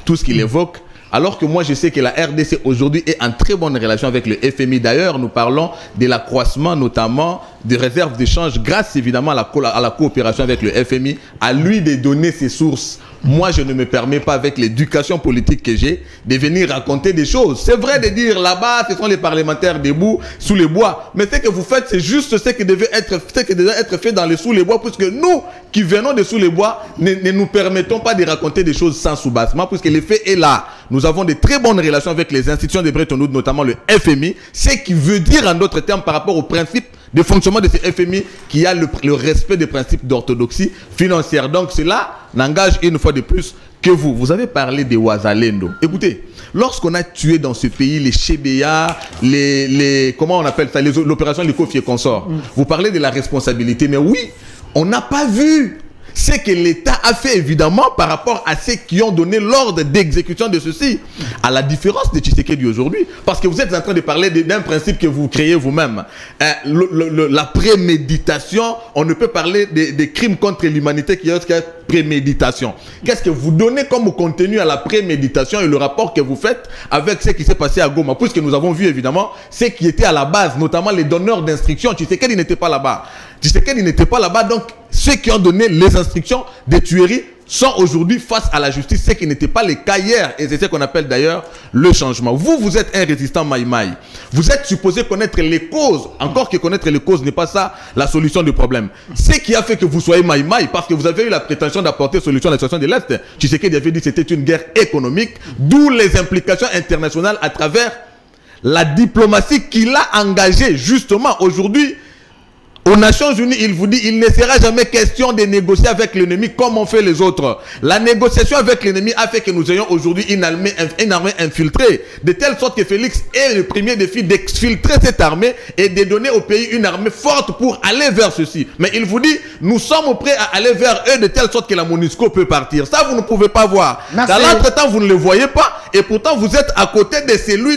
tout ce qu'il évoque, alors que moi, je sais que la RDC aujourd'hui est en très bonne relation avec le FMI. D'ailleurs, nous parlons de l'accroissement notamment des réserves d'échange grâce évidemment à la coopération avec le FMI, à lui de donner ses sources. Moi, je ne me permets pas, avec l'éducation politique que j'ai, de venir raconter des choses. C'est vrai de dire là-bas, ce sont les parlementaires debout, sous les bois. Mais ce que vous faites, c'est juste ce qui devait être fait dans les sous les bois, puisque nous, qui venons de sous les bois, ne nous permettons pas de raconter des choses sans soubassement, puisque l'effet est là. nous avons de très bonnes relations avec les institutions de Bretton Woods, notamment le FMI, ce qui veut dire en d'autres termes par rapport au principe de fonctionnement de ce FMI qui a le respect des principes d'orthodoxie financière. Donc cela n'engage une fois de plus que vous. Vous avez parlé des Wazalendo. Écoutez, lorsqu'on a tué dans ce pays les Chebeya, comment on appelle ça, l'opération Likofi et consorts, vous parlez de la responsabilité, mais oui, on n'a pas vu ce que l'État a fait évidemment par rapport à ceux qui ont donné l'ordre d'exécution de ceci, à la différence de Tshisekedi aujourd'hui, parce que vous êtes en train de parler d'un principe que vous créez vous-même. La préméditation, on ne peut parler des crimes contre l'humanité qui est préméditation. Qu'est-ce que vous donnez comme contenu à la préméditation et le rapport que vous faites avec ce qui s'est passé à Goma, puisque nous avons vu évidemment ce qui était à la base, notamment les donneurs d'instructions. Tshisekedi n'était pas là-bas. Tshisekedi n'était pas là-bas, donc ceux qui ont donné les instructions des tueries sont aujourd'hui face à la justice, ce qui n'était pas le cas hier, et c'est ce qu'on appelle d'ailleurs le changement. Vous êtes un résistant Maïmaï. Vous êtes supposé connaître les causes, encore que connaître les causes n'est pas ça la solution du problème. Ce qui a fait que vous soyez Maïmaï, parce que vous avez eu la prétention d'apporter solution à la situation de l'Est. Tshisekedi avait dit que c'était une guerre économique, d'où les implications internationales à travers la diplomatie qu'il a engagée justement aujourd'hui. Aux Nations Unies, il vous dit, il ne sera jamais question de négocier avec l'ennemi comme on fait les autres. La négociation avec l'ennemi a fait que nous ayons aujourd'hui une armée infiltrée, de telle sorte que Félix est le premier défi d'exfiltrer cette armée et de donner au pays une armée forte pour aller vers ceci. Mais il vous dit, nous sommes prêts à aller vers eux de telle sorte que la MONUSCO peut partir. Ça, vous ne pouvez pas voir. Merci. Dans l'entretemps, vous ne le voyez pas et pourtant vous êtes à côté de celui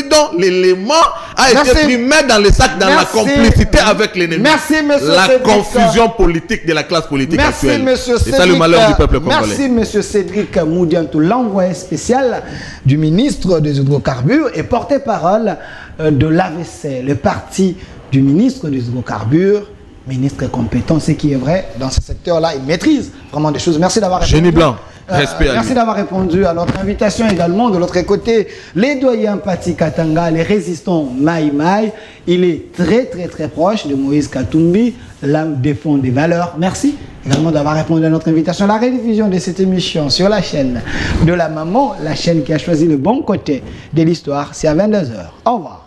dont l'élément a été pris main dans le sac, dans la complicité avec l'ennemi. Merci, monsieur La Cédric. Confusion politique de la classe politique actuelle. Monsieur C'est ça le malheur du peuple congolais. Merci, monsieur Cédric Moudiantou, l'envoyé spécial du ministre des Hydrocarbures et porte-parole de l'AVC, le parti du ministre des Hydrocarbures, ministre compétent, ce qui est vrai dans ce secteur-là. Il maîtrise vraiment des choses. Merci d'avoir répondu. Génie blanc. Respect Merci d'avoir répondu à notre invitation également. De l'autre côté, les doyens Pati Katanga, les résistants Maïmaï. Il est très proche de Moïse Katumbi, l'âme défend des valeurs. Merci également d'avoir répondu à notre invitation. La rediffusion de cette émission sur la chaîne de la maman, la chaîne qui a choisi le bon côté de l'histoire, c'est à 22h. Au revoir.